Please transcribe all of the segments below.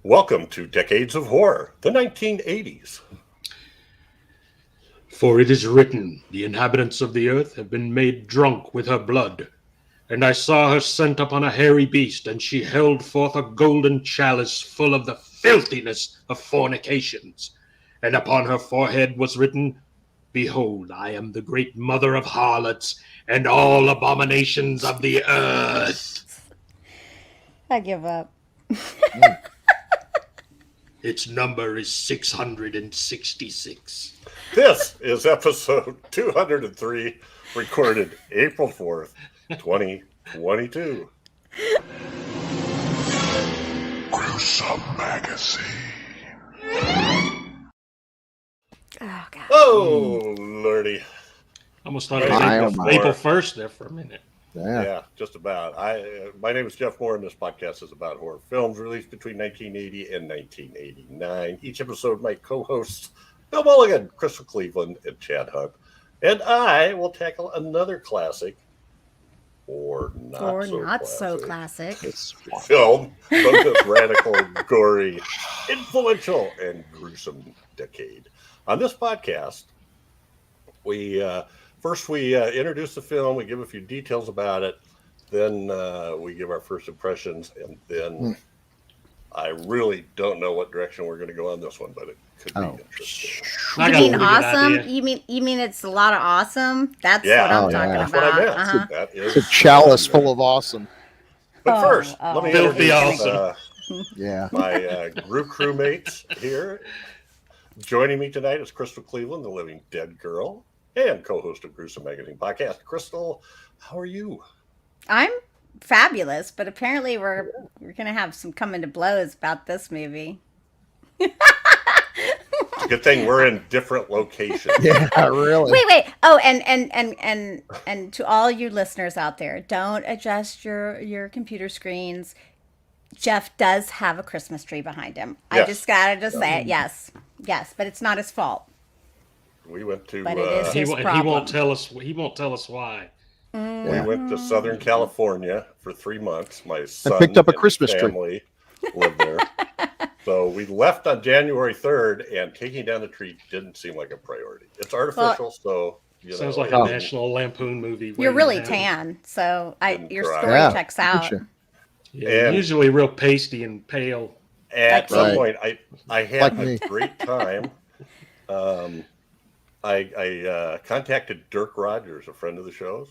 Welcome to Decades of Horror, the 1980s. For it is written, the inhabitants of the earth have been made drunk with her blood. And I saw her sent upon a hairy beast, and she held forth a golden chalice full of the filthiness of fornications. And upon her forehead was written, Behold, I am the great mother of harlots, and all abominations of the earth. I give up. Its number is 666. This is episode 203, recorded April 4th, 2022. Gruesome Magazine. Oh, God. Oh, Lordy. Almost thought it was April 1st there for a minute. Yeah, just about. My name is Jeff Mohr, and this podcast is about horror films released between 1980 and 1989. Each episode, my co-hosts, Bill Mulligan, Crystal Cleveland, and Chad Hunt. And I will tackle another classic, or not so classic. Film from this radical, gory, influential, and gruesome decade. On this podcast, we introduce the film, we give a few details about it, then we give our first impressions, and then I really don't know what direction we're going to go on this one, but it could be interesting. You mean awesome? You mean it's a lot of awesome? That's what I'm talking about. That's what I meant. That is it's a chalice full of awesome. But first, let me introduce my Grue-Crew mates here. Joining me tonight is Crystal Cleveland, the living dead girl, and co-host of Gruesome Magazine podcast. Crystal, how are you? I'm fabulous, but apparently we're going to have some coming to blows about this movie. It's a good thing we're in different locations. Yeah, really. Wait. Oh, and to all you listeners out there, don't adjust your computer screens. Jeff does have a Christmas tree behind him. Yes. I just gotta say it. Yes, but it's not his fault. We went to. But it is his problem. He won't tell us. He won't tell us why. We went to Southern California for 3 months. My son and picked up a Christmas family lived there. So we left on January 3rd, and taking down the tree didn't seem like a priority. It's artificial, so sounds like a National Lampoon movie. You're really tan, so your story checks out. Yeah, usually real pasty and pale. At some point, I had a great time. I contacted Dirk Rogers, a friend of the show's,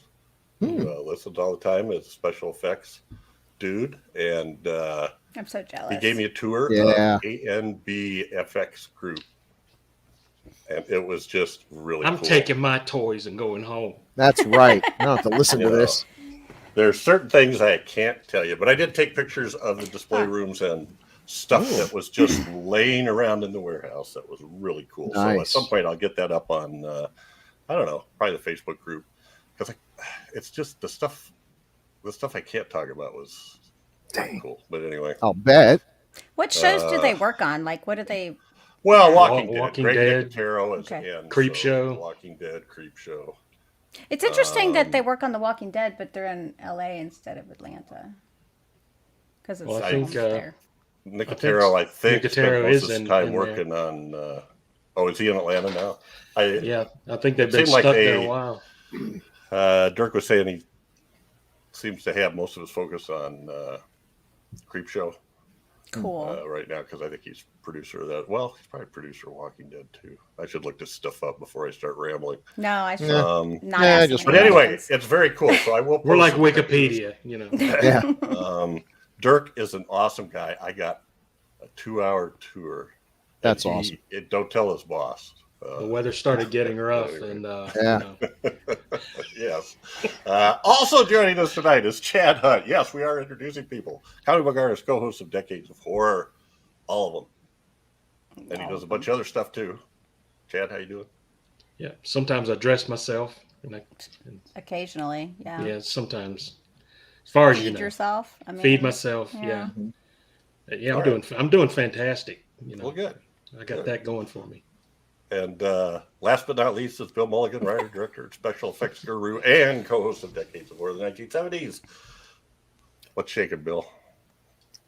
who listens all the time as a special effects dude, and I'm so jealous. He gave me a tour of ANBFX Group, and it was just really I'm cool. taking my toys and going home. That's right. I don't have to listen to this. There's certain things I can't tell you, but I did take pictures of the display rooms and stuff that was just laying around in the warehouse. That was really cool. Nice. So at some point I'll get that up on, I don't know, probably the Facebook group, because it's just the stuff I can't talk about was cool. But anyway, I'll bet. What shows do they work on? Like, what do they? Well, Walking Dead, and Creep Show, Walking Dead, Creep Show. It's interesting that they work on The Walking Dead, but they're in LA instead of Atlanta. Because it's there. Nicotero, I think, spent most of his time working on. Is he in Atlanta now? I think they've been stuck there a while. Dirk was saying he seems to have most of his focus on Creep Show. Cool. Right now, because I think he's producer of that. Well, he's probably producer of Walking Dead too. I should look this stuff up before I start rambling. No, I should not. But anyway, it's very cool. So I will. We're like Wikipedia, Yeah. Dirk is an awesome guy. I got a 2-hour tour. That's awesome. Don't tell his boss. The weather started getting rough, and yes. Also joining us tonight is Chad Hunt. Yes, we are introducing people. Comic book artist, co-host of Decades of Horror, all of them, and he does a bunch of other stuff too. Chad, how you doing? Yeah, sometimes I dress myself, and occasionally, yeah. Yeah, sometimes. As far as feed yourself. Feed myself. Yeah. I'm doing fantastic. Well, good. I got that going for me. And last but not least is Bill Mulligan, writer, director, special effects guru, and co-host of Decades of Horror, the 1970s. What's shaking, Bill?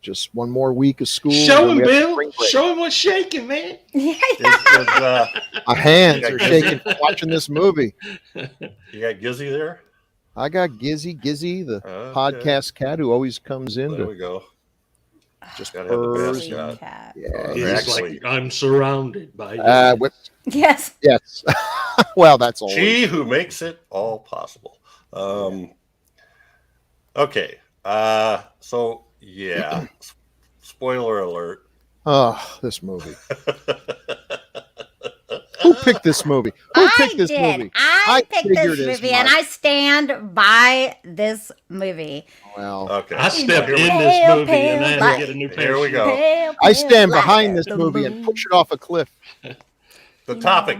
Just one more week of school. Show and him, then we have Bill. spring break. Show him what's shaking, man. Yeah, My hands You are got shaking from watching this movie. You got Gizzy there? I got Gizzy, the Okay. podcast cat who always comes in There to we go. just Gotta have the purrs. best shot. cat. Yeah, He's Actually- like, I'm surrounded by you. Yes. yes. Well, that's all. She who makes it all possible. Okay. So yeah. Spoiler alert. Oh, this movie. Who picked this movie? Who picked this movie? I picked figured this as movie, and much. I stand by this movie. Well, Okay. I stepped in Pale, this movie pale and I had light. to get a new pair Here of we shoes. go. Pale, I pale stand light behind of this the movie and moon. push it off a cliff. The topic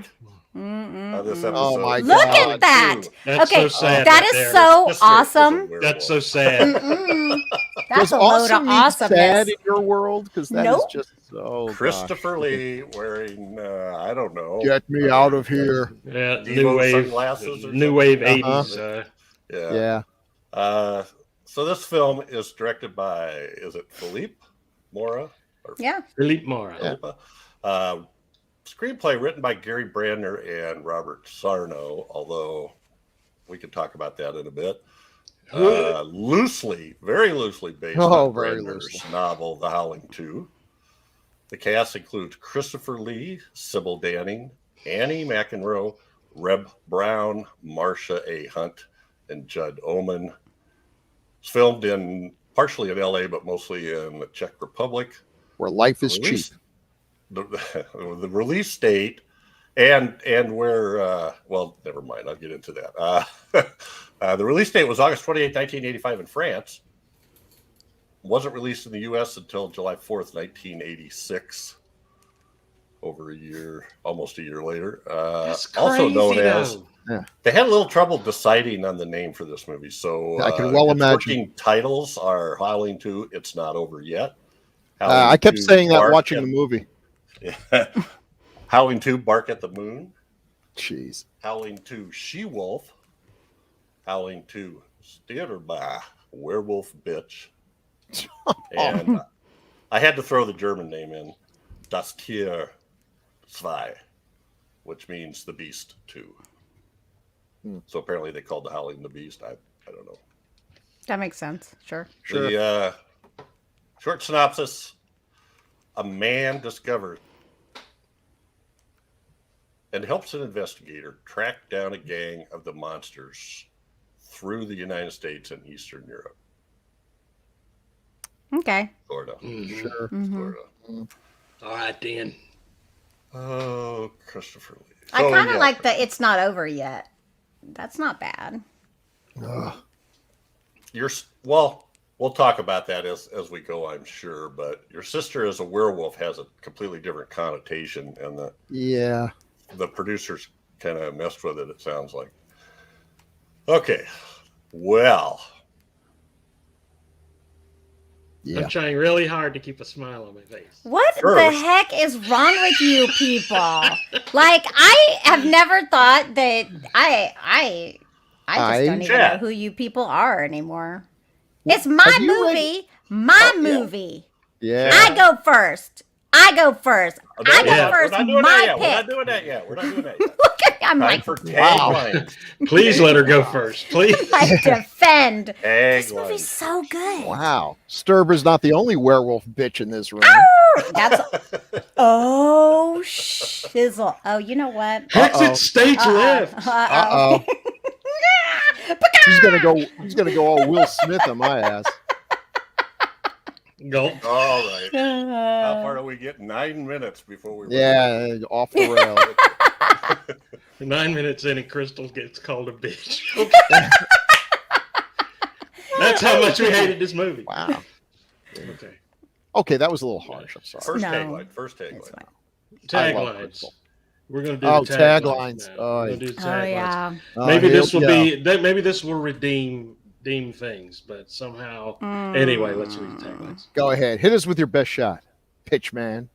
Mm-mm. of this Mm-mm. episode. Oh, my Look God. at that. That's Okay, so sad. that right is there. so This chick is a awesome. werewolf. That's so sad. Mm-mm. That's Does a load of awesome mean sad awesomeness. in your world? Because that is Nope. just so. Christopher Lee wearing I don't know. Get me out of here. Yeah, Devo new wave, sunglasses or new wave something? 80s. Yeah. Yeah. So this film is directed by, is it Philippe Mora? Or Yeah. Philippe Mora. Philippa? Screenplay written by Gary Brandner and Robert Sarno, although we can talk about that in a bit. Very loosely based on very Brandner's loosely. novel, The Howling II. The cast includes Christopher Lee, Sybil Danning, Annie McEnroe, Reb Brown, Marcia A. Hunt, and Judd Omen. It's filmed partially in LA, but mostly in the Czech Republic. Where life is cheap. Release- The release date and where well, never mind, I'll get into that. The release date was August 28, 1985 in France. Wasn't released in the US until July 4th, 1986. Over a year, almost a year later. That's Also known crazy, as though. they had a little trouble deciding on the name for this movie. So I can well its imagine. working titles are Howling 2, It's Not Over Yet. I kept 2, saying that Bark watching at- the movie. Howling 2, Bark at the Moon. Jeez. Howling 2, She-Wolf. Howling 2, Stierba, Werewolf Bitch. And I had to throw the German name in, Das Tier 2, which means the Beast 2. So apparently they called the Howling the Beast. I don't know. That makes sense. Sure. Sure. The short synopsis: a man discovers and helps an investigator track down a gang of the monsters through the United States and Eastern Europe. Okay. Florida. Sure. Florida. All right, then. Oh, Christopher Lee. I So, kind of yeah. like the "It's Not Over Yet." That's not bad. Well, we'll talk about that as we go, I'm sure. But your sister as a werewolf has a completely different connotation, and Yeah. the producers kind of messed with it. It sounds like. Okay, well, Yeah. I'm trying really hard to keep a smile on my face. What the First- heck is wrong with you people? Like, I have never thought that I just don't even know Chat. who you people are anymore. It's my Have you movie. My yeah. movie. Yeah. I go first. I go first. I go Yeah. first. We're not doing My that yet. We're not pick. doing that yet. We're not doing that yet. Look at me. I'm Time like, for Wow. taglines. Please let her go first. Please. I defend. This movie's Taglines. so good. Wow. Sturber's not the only werewolf bitch in this room. That's oh shizzle. Oh, you know what? Exit stage left. Uh-oh. He's gonna go all Will Smith on my ass. Gulp. All right. How far do we get? 9 minutes before we. Yeah, off the rail. 9 minutes in and Crystal gets called a bitch. That's how much we hated this movie. Wow. Okay. Okay, that was a little harsh. I'm sorry. First No. tagline. First It's tagline. fine. I love Taglines. Crystal. We're gonna do Oh, the taglines. now. Oh, We're gonna do the Oh taglines. yeah. Maybe this will yeah. maybe this will redeem things, but somehow. Anyway, let's read the taglines. Go ahead. Hit us with your best shot, pitch man.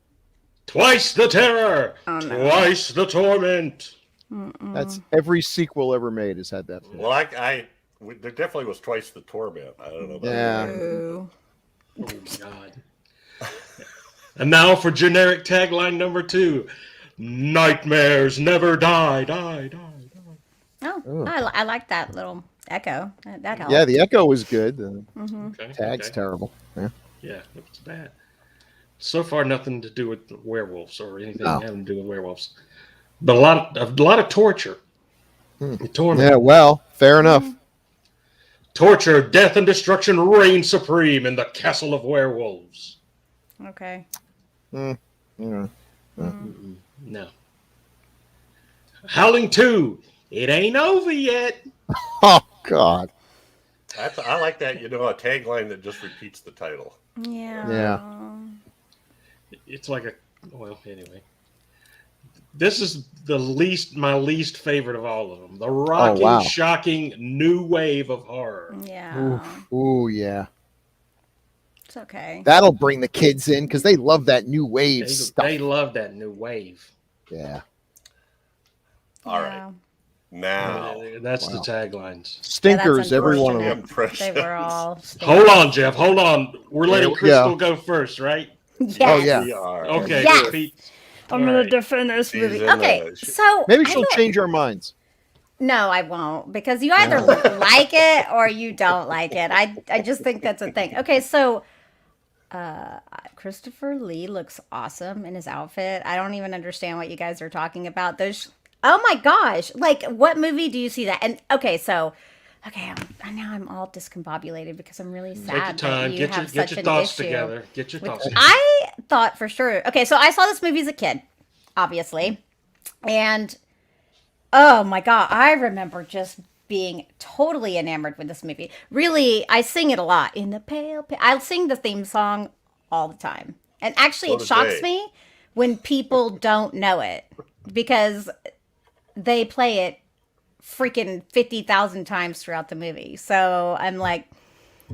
Twice the terror, Oh, no. twice the torment. That's every sequel ever made has had that. Well, there definitely was twice the torment. I don't know about Yeah. that. Ooh. Oh my God. And now for generic tagline number 2. Nightmares never die. Oh, I like that little echo. That helped. Yeah, the echo was good. The Okay, tag's terrible. Yeah. Yeah, it's bad. So far, nothing to do with the werewolves or anything having to do with werewolves. But a lot of torture. Torment. Yeah, well, fair enough. Torture, death, and reign supreme in the castle of werewolves. Okay. Yeah. No. Howling II. It ain't over yet. Oh, God. I like that. You know, a tagline that just repeats the title. Yeah. Yeah. It's like anyway. This is my least favorite of all of them. The rocking, shocking new wave of horror. Yeah. Ooh, yeah. It's okay. That'll bring the kids in because they love that new wave stuff. They love that new wave. Yeah. All right. Now. That's the taglines. Stinkers, every one of them. They were all stinkers. Hold on, Jeff. Hold on. We're letting Crystal go first, right? Yes. Oh, yeah. We are. Okay. Yes. Pete. I'm going to defend this movie. Okay, so... Maybe she'll change our minds. No, I won't, because you either like it or you don't like it. I just think that's a thing. Okay, so Christopher Lee looks awesome in his outfit. I don't even understand what you guys are talking about. Oh my gosh, like what movie do you see that? And okay, now I'm all discombobulated because I'm really sad. Take your time. That you have Get such your an thoughts issue together. Get your thoughts together. I thought for sure. Okay, so I saw this movie as a kid, obviously, and oh my God, I remember just being totally enamored with this movie. Really, I sing it a lot. In the pale, I'll sing the theme song all the time. And actually, it shocks me when people don't know it because they play it freaking 50,000 times throughout the movie. So I'm like,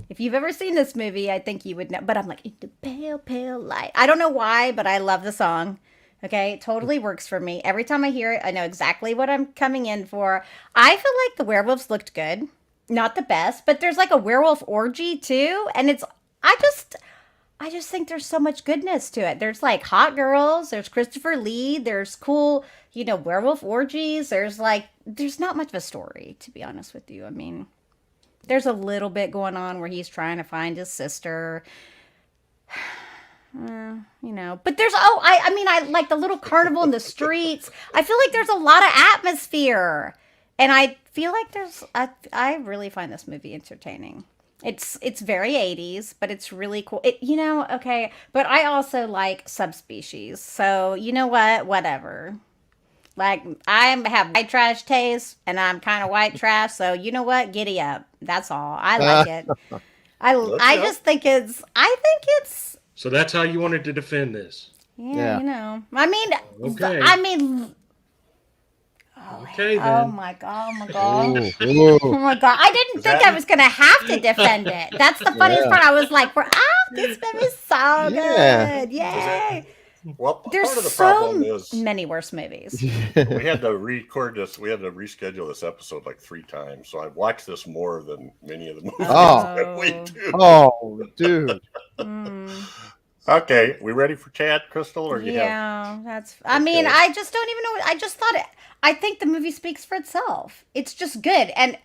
if you've ever seen this movie, I think you would know. But I'm like, in the pale, pale light. I don't know why, but I love the song. Okay, it totally works for me. Every time I hear it, I know exactly what I'm coming in for. I feel like the werewolves looked good. Not the best, but there's like a werewolf orgy too. And I just think there's so much goodness to it. There's like hot girls, there's Christopher Lee, there's cool, werewolf orgies. There's not much of a story, to be honest with you. I mean, there's a little bit going on where he's trying to find his sister. But there's I like the little carnival in the streets. I feel like there's a lot of atmosphere, and I feel like I really find this movie entertaining. It's very 80s, but it's really cool. Okay, but I also like subspecies, so you know what, whatever. Like, I have white trash taste, and I'm kind of white trash, so you know what, giddy up. That's all. I like it. I just think it's So that's how you wanted to defend this. Yeah. I mean, okay. Okay, then. Oh my god! Oh my god! I didn't think I was gonna have to defend it. That's the funniest part. I was like, this movie's so good! Yay! Well, there's part of the problem is many worse movies. We had to record this. We had to reschedule this episode like 3 times. So I've watched this more than many of the movies that we do. Oh, dude. Okay, we ready for Chad, Crystal? Or that's. I mean, I just don't even know. I just thought it. I think the movie speaks for itself. It's just good, and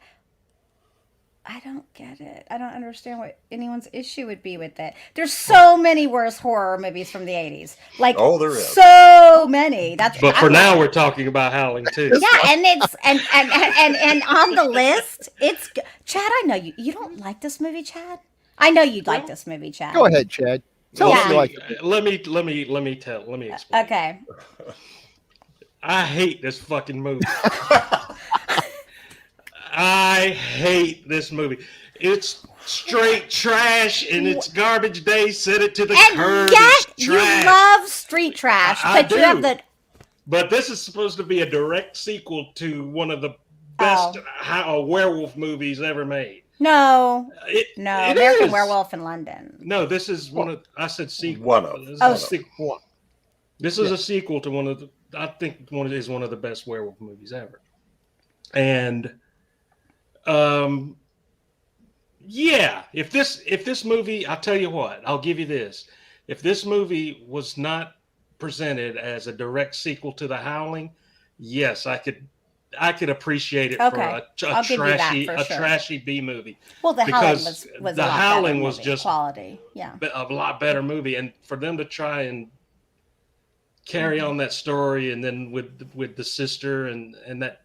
I don't get it. I don't understand what anyone's issue would be with it. There's so many worse horror movies from the 80s. Like, there is so many. But for now, we're talking about Howling II. Yeah, and it's and on the list, it's Chad. I know you don't like this movie, Chad. I know you'd like this movie, Chad. Go ahead, Chad. Let me explain. Okay. I hate this fucking movie. I hate this movie. It's straight trash, and it's garbage day. Set it to the curb. Yes, you love street trash, but you have the. But this is supposed to be a direct sequel to one of the best werewolf movies ever made. No, American Werewolf in London. No, this is one of. I said sequel. One of. This is a sequel to one of the. I think is one of the best werewolf movies ever. And Yeah, if this movie, I'll tell you what, I'll give you this. If this movie was not presented as a direct sequel to The Howling, yes, I could appreciate it for Okay. a I'll give you that trashy for a sure. trashy B movie. Well, The Howling Because was The a lot Howling better was movie, just quality. Yeah. a lot better movie, and for them to try and carry on that story, and then with the sister and that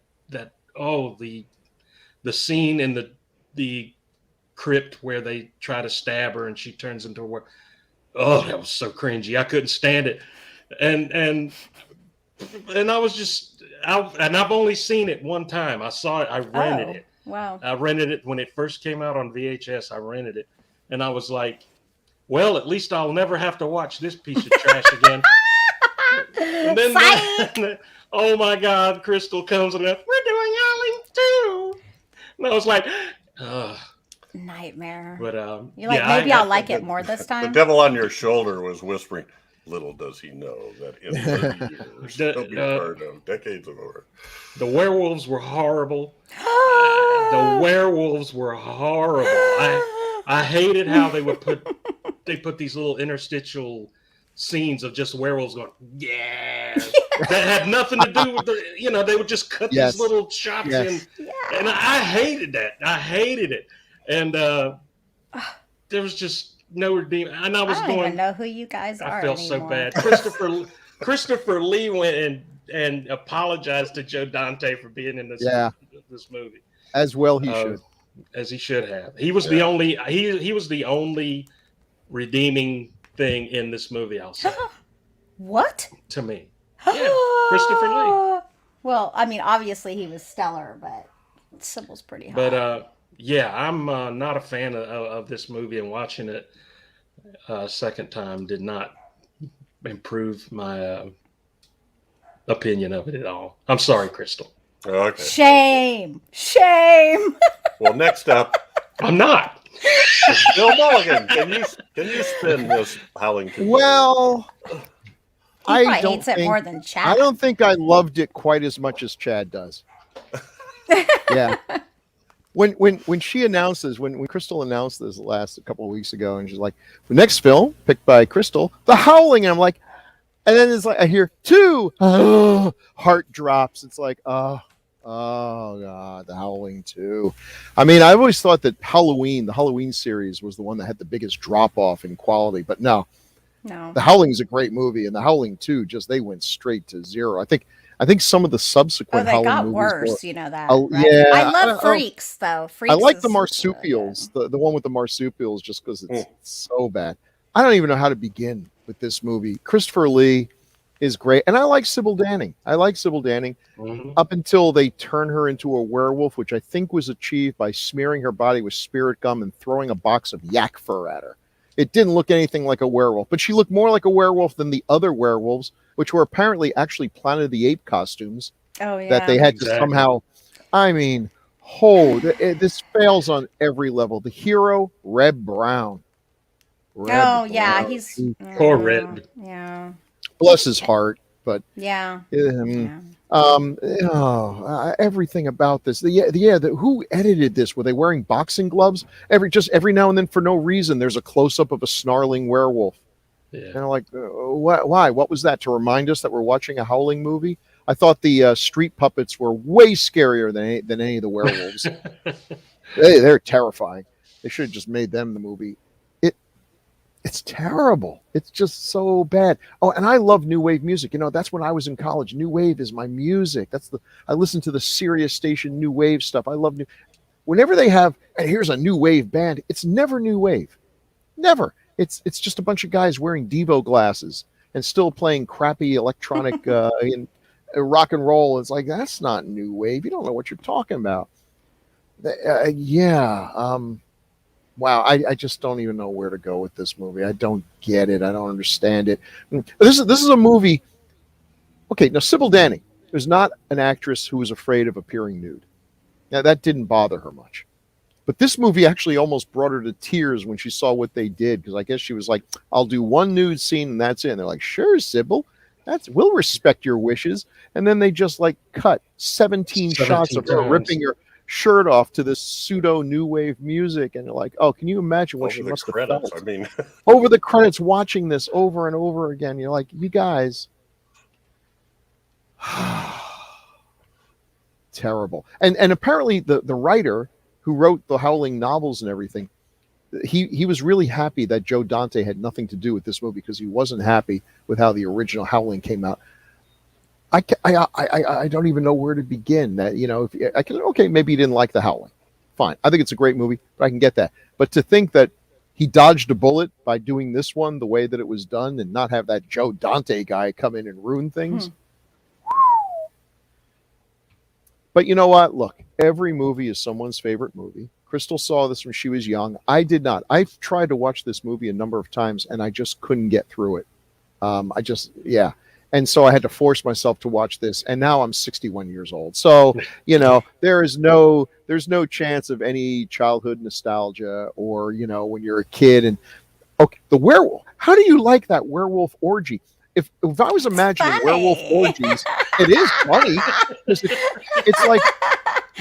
the scene in the crypt where they try to stab her and she turns into a that was so cringy. I couldn't stand it, and I was just and I've only seen it one time. I saw it. I rented it. Wow. I rented it when it first came out on VHS. I rented it, and I was like, well, at least I'll never have to watch this piece of trash again. And then, oh my God, Crystal comes and we're doing Howling II. And I was like, nightmare. But You're like, maybe I'll like it more this The time. devil on your shoulder was whispering, little does he know that in 30 years he'll be part of decades of horror. The werewolves were horrible. The werewolves were horrible. I hated how they put these little interstitial scenes of just werewolves going, yeah. That had nothing to do with they would just cut these little shots in. Yeah. And I hated that. I hated it. And there was just no redeem. And I don't even know who you guys are. I felt anymore. so bad. Christopher Lee went and apologized to Joe Dante for being in this movie. As well he should. As he should have. He was the only he was the only redeeming thing in this movie, I'll say. What? To me. Yeah, Christopher Lee. Well, I mean, obviously he was stellar, but Sybil's pretty hot. But I'm not a fan of this movie, and watching it second time did not improve my opinion of it at all. I'm sorry, Crystal. Okay. Shame. Well, next up, I'm not. Bill Mulligan. Can you spin this Howling II? Well, he probably hates it more than Chad. I don't think I loved it quite as much as Chad does. Yeah. When she announces, when Crystal announced this a couple of weeks ago, and she's like, the next film picked by Crystal, The Howling, and I'm like, and then it's like I hear 2, heart drops. It's like, oh God, The Howling II. I mean, I always thought that the Halloween series was the one that had the biggest drop off in quality, but no. The Howling is a great movie, and The Howling II they went straight to zero. I think some of the subsequent they Howling got movies worse, you know that. Oh, right? yeah. I love Freaks though. Freaks I like the is marsupials, the one with the marsupials, just because it's so bad. I don't even know how to begin with this movie. Christopher Lee is great, and I like Sybil Danning. Up until they turn her into a werewolf, which I think was achieved by smearing her body with spirit gum and throwing a box of yak fur at her. It didn't look anything like a werewolf, but she looked more like a werewolf than the other werewolves, which were apparently actually Planet of the Apes costumes. Oh, yeah. That they had to somehow. I mean, this fails on every level. The hero, Reb Brown. He's poor Red. Yeah. Bless his heart, but everything about this. Who edited this? Were they wearing boxing gloves? Every now and then, for no reason, there's a close up of a snarling werewolf. Yeah. And I'm like, why? What was that, to remind us that we're watching a Howling movie? I thought the street puppets were way scarier than any of the werewolves. They're terrifying. They should have just made them the movie. It's terrible. It's just so bad. Oh, and I love new wave music. That's when I was in college. New wave is my music. I listen to the Sirius station new wave stuff. I love whenever they have, and here's a new wave band, it's never new wave. Never. It's just a bunch of guys wearing Devo glasses and still playing crappy electronic rock and roll. It's like, that's not new wave. You don't know what you're talking about. Wow, I just don't even know where to go with this movie. I don't get it. I don't understand it. This is a movie. Okay, now Sybil Danning is not an actress who was afraid of appearing nude. Now that didn't bother her much. But this movie actually almost brought her to tears when she saw what they did, because I guess she was like, I'll do one nude scene and that's it. And they're like, sure, Sybil, we'll respect your wishes. And then they just cut 17 shots of her shirt off to this pseudo new wave music, and you're like, oh, can you imagine what she must have felt? I mean, over the credits, watching this over and over again. You're like, you guys, terrible. And apparently the writer who wrote the Howling novels and everything, he was really happy that Joe Dante had nothing to do with this movie because he wasn't happy with how the original Howling came out. I don't even know where to begin. That, you know, if I can, okay, maybe he didn't like the Howling. Fine, I think it's a great movie, but I can get that. But to think that he dodged a bullet by doing this one the way that it was done, and not have that Joe Dante guy come in and ruin things. But you know what? Look, every movie is someone's favorite movie. Crystal saw this when she was young. I did not. I've tried to watch this movie a number of times, and I just couldn't get through it. Yeah. And so I had to force myself to watch this. And now I'm 61 years old. So, you know, there's no chance of any childhood nostalgia, or, you know, when you're a kid. And okay, the werewolf. How do you like that werewolf orgy? If I was imagining werewolf orgies, it is funny. It's like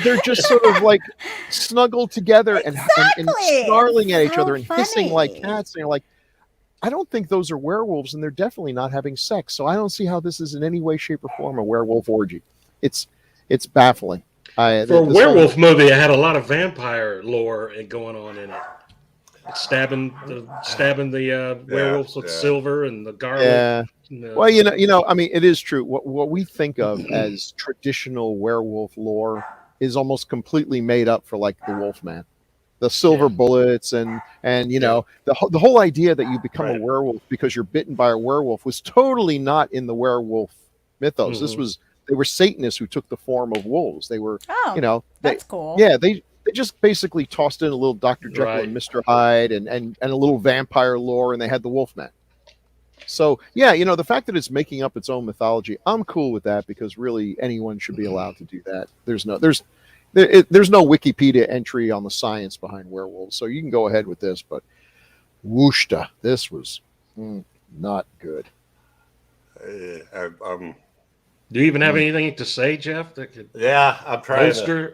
they're just sort of like snuggled together and snarling at each other and hissing like cats. And you're like, I don't think those are werewolves, and they're definitely not having sex. So I don't see how this is in any way, shape, or form a werewolf orgy. It's baffling. For a werewolf movie, it had a lot of vampire lore going on in it. Stabbing the werewolves with silver and the garlic. Yeah. Well, you know, I mean, it is true. What we think of as traditional werewolf lore is almost completely made up for, like, the Wolfman, the silver bullets, and you know, the whole idea that you become a werewolf because you're bitten by a werewolf was totally not in the werewolf mythos. They were Satanists who took the form of wolves. They were, you know, that's cool. Yeah, they just basically tossed in a little Dr. Jekyll and Mr. Hyde and a little vampire lore, and they had the Wolfman. So, yeah, you know, the fact that it's making up its own mythology, I'm cool with that, because really anyone should be allowed to do that. There's no Wikipedia entry on the science behind werewolves, so you can go ahead with this, but whooshta, this was not good. Do you even have anything to say, Jeff? That could I'm trying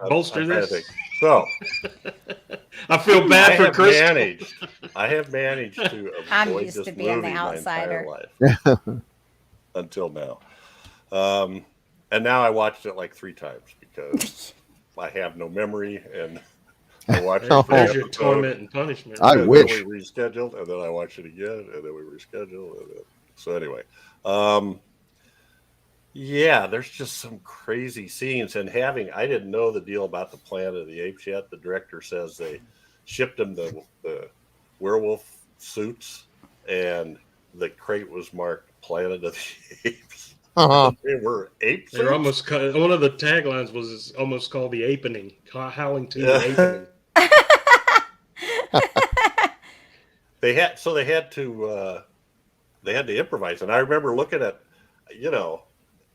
bolster this. So I feel bad for Chris. I have managed to I'm avoid used this to being movie the outsider. my entire life until now. And now I watched it like 3 times because I have no memory, and I watched it. There's your torment and punishment. I wish. Then we rescheduled, and then I watched it again, and then we rescheduled. So anyway, yeah, there's just some crazy scenes. And I didn't know the deal about the Planet of the Apes yet. The director says they shipped him the werewolf suits, and the crate was marked Planet of the Apes. They were apes. They were almost one of the taglines was almost called the Apening. Howling II, the Apening. They had to improvise. And I remember looking at, you know,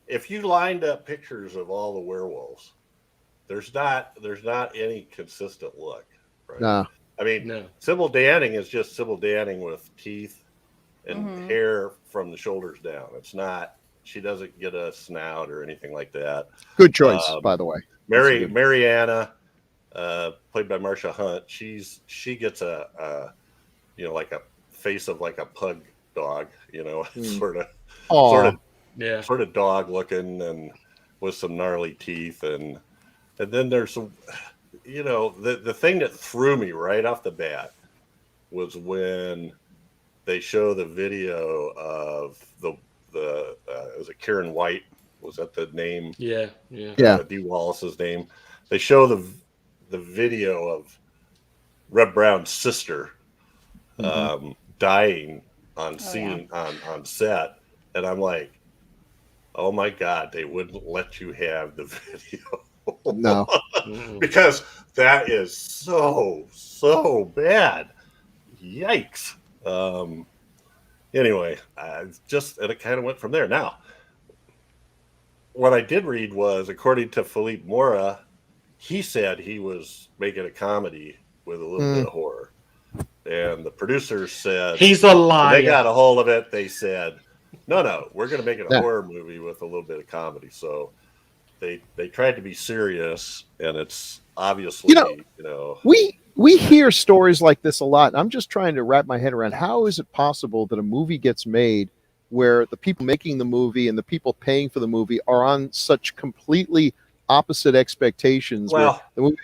if you lined up pictures of all the werewolves, there's not any consistent look, right? No. I mean, Sybil Danning is just Sybil Danning with teeth and hair from the shoulders down. It's not. She doesn't get a snout or anything like that. Good choice, by the way. Mariana, played by Marsha Hunt, she gets a you know, like a face of like a pug dog, you know, sort of dog looking, and with some gnarly teeth, and then there's some, you know, the thing that threw me right off the bat was when they show the video of was it Karen White? Was that the name? Yeah. Dee Wallace's name. They show the video of Reb Brown's sister dying on scene on set, and I'm like, oh my God, they wouldn't let you have the video. No, because that is so bad. Yikes. Anyway, and it kind of went from there. Now, what I did read was, according to Philippe Mora, he said he was making a comedy with a little bit of horror. And the producers said, he's a liar. They got a hold of it. They said, no, we're going to make it a horror movie with a little bit of comedy. So they tried to be serious, and it's obviously we hear stories like this a lot. I'm just trying to wrap my head around how is it possible that a movie gets made where the people making the movie and the people paying for the movie are on such completely opposite expectations. Well, the movie,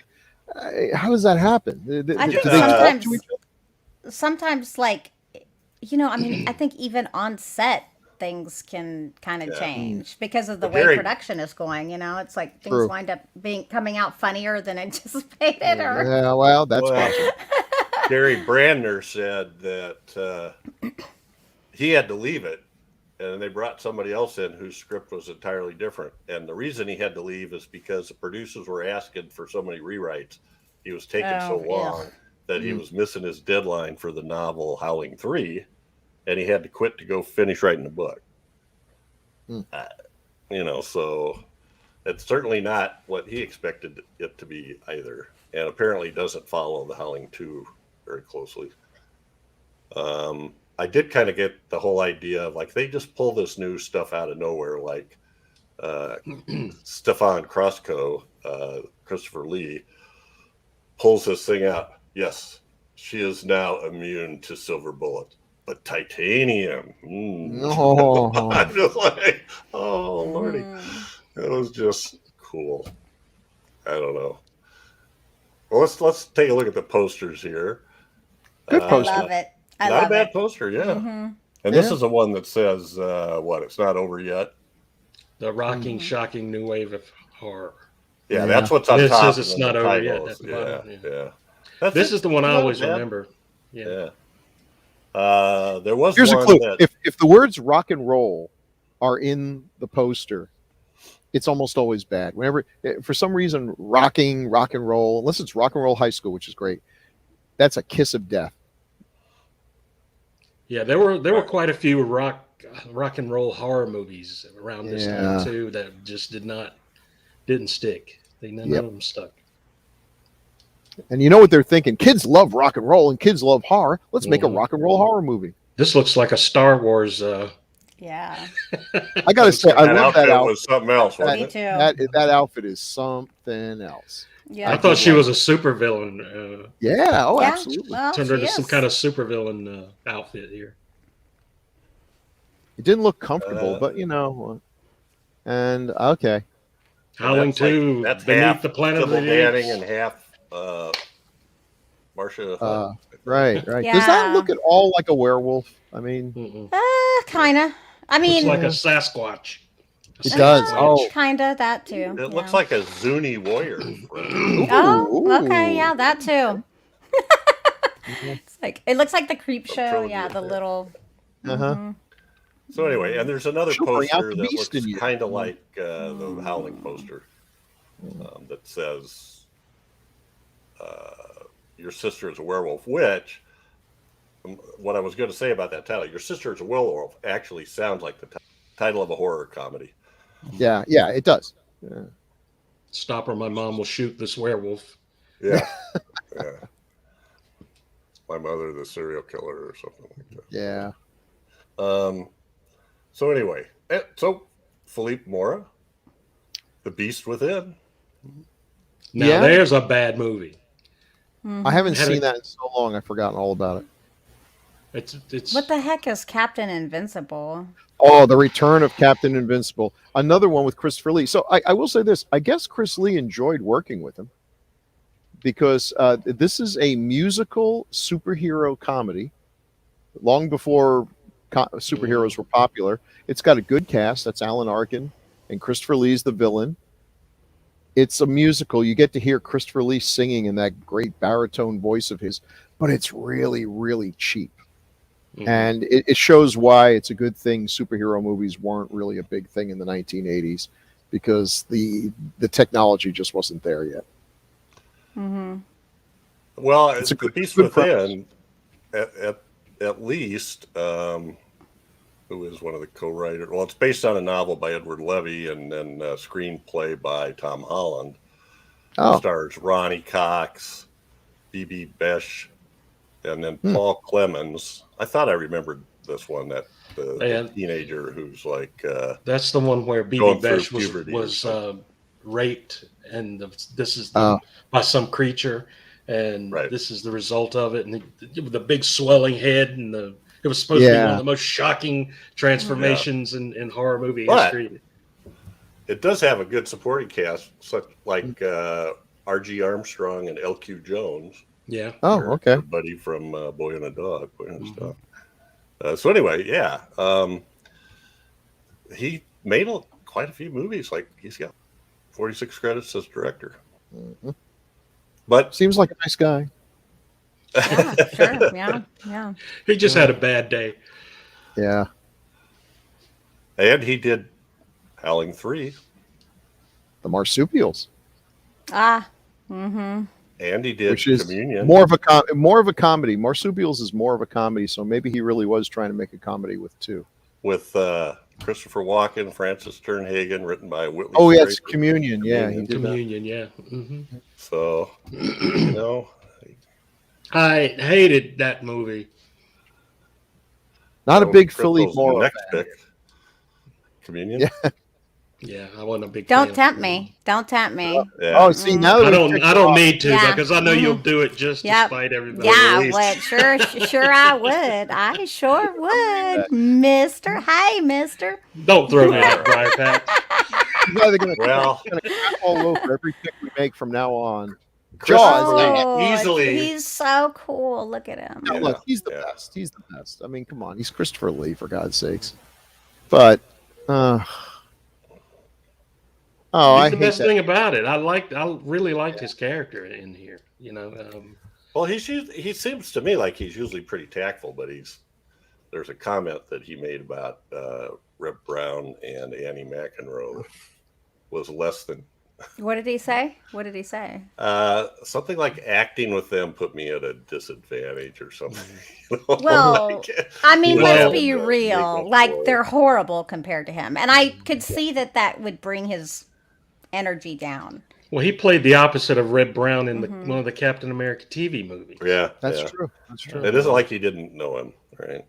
how does that happen? I think sometimes, like, I mean, I think even on set things can kind of change because of the way production is going. It's like things wind up coming out funnier than anticipated. Yeah, well, that's possible. Gary Brandner said that he had to leave it, and they brought somebody else in whose script was entirely different. And the reason he had to leave is because the producers were asking for so many rewrites. He was taking so long that he was missing his deadline for the novel Howling III, and he had to quit to go finish writing the book. So it's certainly not what he expected it to be either, and apparently doesn't follow the Howling II very closely. I did kind of get the whole idea of, like, they just pull this new stuff out of nowhere, like Stefan Krosko, Christopher Lee, pulls this thing out. Yes, she is now immune to silver bullet, but titanium. No. I'm just like, oh lordy, that was just cool. I don't know. Well, let's take a look at the posters here. Good poster. I love it. Not a bad poster, yeah. And this is the one that says, it's not over yet. The rocking, shocking new wave of horror. Yeah, that's what's on It top. says it's not over yet. At the bottom, yeah. This is the one I always remember. Yeah. There was Here's one a clue. that, If the words rock and roll are in the poster, it's almost always bad. Whenever, for some reason, rock and roll, unless it's Rock and Roll High School, which is great, that's a kiss of death. Yeah, there were quite a few rock and roll horror movies around this time too that just didn't stick. None of them stuck. And you know what they're thinking? Kids love rock and roll and kids love horror. Let's make a rock and roll horror movie. This looks like a Star Wars. Yeah. I gotta say, I love that outfit. Was something else. Me Wasn't too. it? That outfit is something else. Yeah. I thought she was a supervillain. Yeah. Oh, absolutely. Well, Turned her into she some is. kind of supervillain outfit here. It didn't look comfortable, but and okay. Howling That's like- 2, that's Beneath half the Planet of the Sybil Danning Apes. and half Marcia Hunt. Right. Does Yeah. that look at all like a werewolf? I mean, Kinda. I mean, Looks like a Sasquatch. it does. Oh, kinda that too. It looks like a Zuni warrior. Oh, okay, yeah, that too. It's like it looks like the creep show. Yeah, the little. So anyway, and there's another She'll bring out poster the that beast in looks you. kind of like the Howling poster that says your sister is a werewolf, which what I was going to say about that title, your sister is a werewolf, actually sounds like the title of a horror comedy. yeah, it does. Yeah. Stop or my mom will shoot this werewolf. Yeah. Yeah. My mother, the serial killer, or something like that. Yeah. So anyway, so Philippe Mora, The Beast Within. Now Yeah. there's a bad movie. I haven't Had seen it- that in so long. I've forgotten all about it. It's What the heck is Captain Invincible? Oh, The Return of Captain Invincible. Another one with Christopher Lee. So I will say this. I guess Chris Lee enjoyed working with him because this is a musical superhero comedy long before superheroes were popular. It's got a good cast. That's Alan Arkin and Christopher Lee's the villain. It's a musical. You get to hear Christopher Lee singing in that great baritone voice of his, but it's really, really cheap. And it shows why it's a good thing superhero movies weren't really a big thing in the 1980s because the technology just wasn't there yet. Well, It's a The good- Beast good Within, at least, who is one of the co-writers? Well, it's based on a novel by Edward Levy and then a screenplay by Tom Holland. Oh, Stars Ronnie Cox, B.B. Besh, and then Paul Clemens. I thought I remembered this one, that the teenager who's like that's the one where Going BB through Besh puberty or was raped, and this is by some creature, and Right. this is the result of it. And the big swelling head, and it was supposed to be one of the most shocking transformations in horror movie history. It does have a good supporting cast, such like R.G. Armstrong and L.Q. Jones. Yeah. Oh, okay. Everybody from Boy and a Dog. So anyway, he made quite a few movies. Like he's got 46 credits as director. Mm-hmm. But seems like a nice guy. Yeah, sure. Yeah. He just had a bad day. Yeah. And he did Howling 3. The Marsupials. Mm-hmm. And he did Which is Communion. more of a comedy. Marsupials is more of a comedy, so maybe he really was trying to make a comedy with two. With Christopher Walken, Francis Turnhagen, written by Whitley. Oh, Strieber. yes, Communion. Yeah, he did Communion, yeah. Mm-hmm. So, I hated that movie. Not a big Philippe Crystal's Mora next fan. pick. Communion. Yeah. Yeah, I wasn't a big Don't fan. tempt me. Don't tempt me. Yeah. Oh, see, now that I don't need to Yeah. because I know you'll do it just to Yep. spite everybody. Yeah, release. well, sure I would. I sure would, Mister. Hey, Mister. Don't throw me out, Briar Patch. He's either going Well, to all over every pick we make from now on. Chris Jaws. easily. He's so cool. Look at him. Now, look, he's the Yeah. best. He's the best. I mean, come on. He's Christopher Lee, for God's sakes. But, I He's the hate best that. thing about it. I really liked his character in here. You know, Well, he seems to me like he's usually pretty tactful, but there's a comment that he made about Reb Brown and Annie McEnroe was less than What did he say? something like acting with them put me at a disadvantage or something. Well, I mean, Well, let's be real. Like, they're horrible compared to him. And I could see that would bring his energy down. well, he played the opposite of Red Brown in one of the Captain America TV movies. Yeah, That's yeah. true. That's true. It isn't like he didn't know him, right?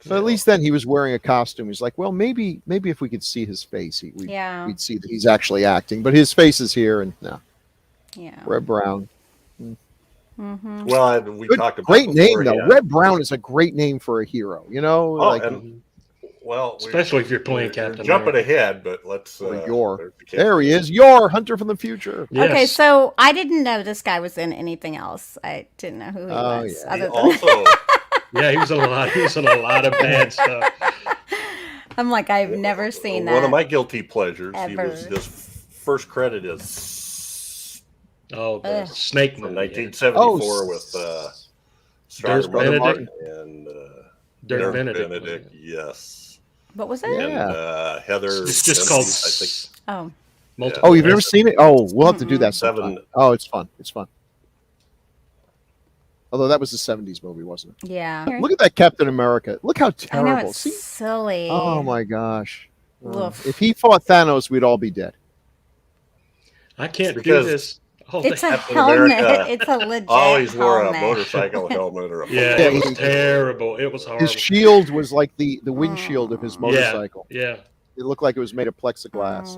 But at least then he was wearing a costume. He's like, well, maybe if we could see his face, we'd see that he's actually acting. But his face is here, and no. Yeah. Red Brown. Mm-hmm. Well, we Good, talked about great before, name though. yeah. Red Brown is a great name for a hero. You know, Well, Especially if you're playing we're Captain jumping America. ahead, but let's. there he is. Your Hunter from the Future. Yes. Okay, so I didn't know this guy was in anything else. I didn't know who he was. yeah. He Other than also, Yeah, he was in a lot of bad stuff. I'm like, I've never seen that. one of my guilty pleasures. Ever. His first credit is Oh, the Snake from movie. 1974 with Starr Dirk Martin Benedict? and Dirk Benedict. Benedict. Yes, What was it? Yeah. and Heather. It's just called. I think Oh, multiple- Oh, you've never seen it? Oh, we'll have to do that sometime. Seven. Oh, it's fun. It's fun. Although that was a 70s movie, wasn't it? yeah. Look at that Captain America. Look how I know terrible. it's See? silly. Oh my gosh. Woof. If he fought Thanos, we'd all be dead. I can't do because this. Oh, It's a Captain helmet. America It's a legit always wore a helmet. motorcycle helmet or a yeah, it was terrible. It was horrible. His shield was like the windshield of his motorcycle. Yeah, It looked like it was made of plexiglass.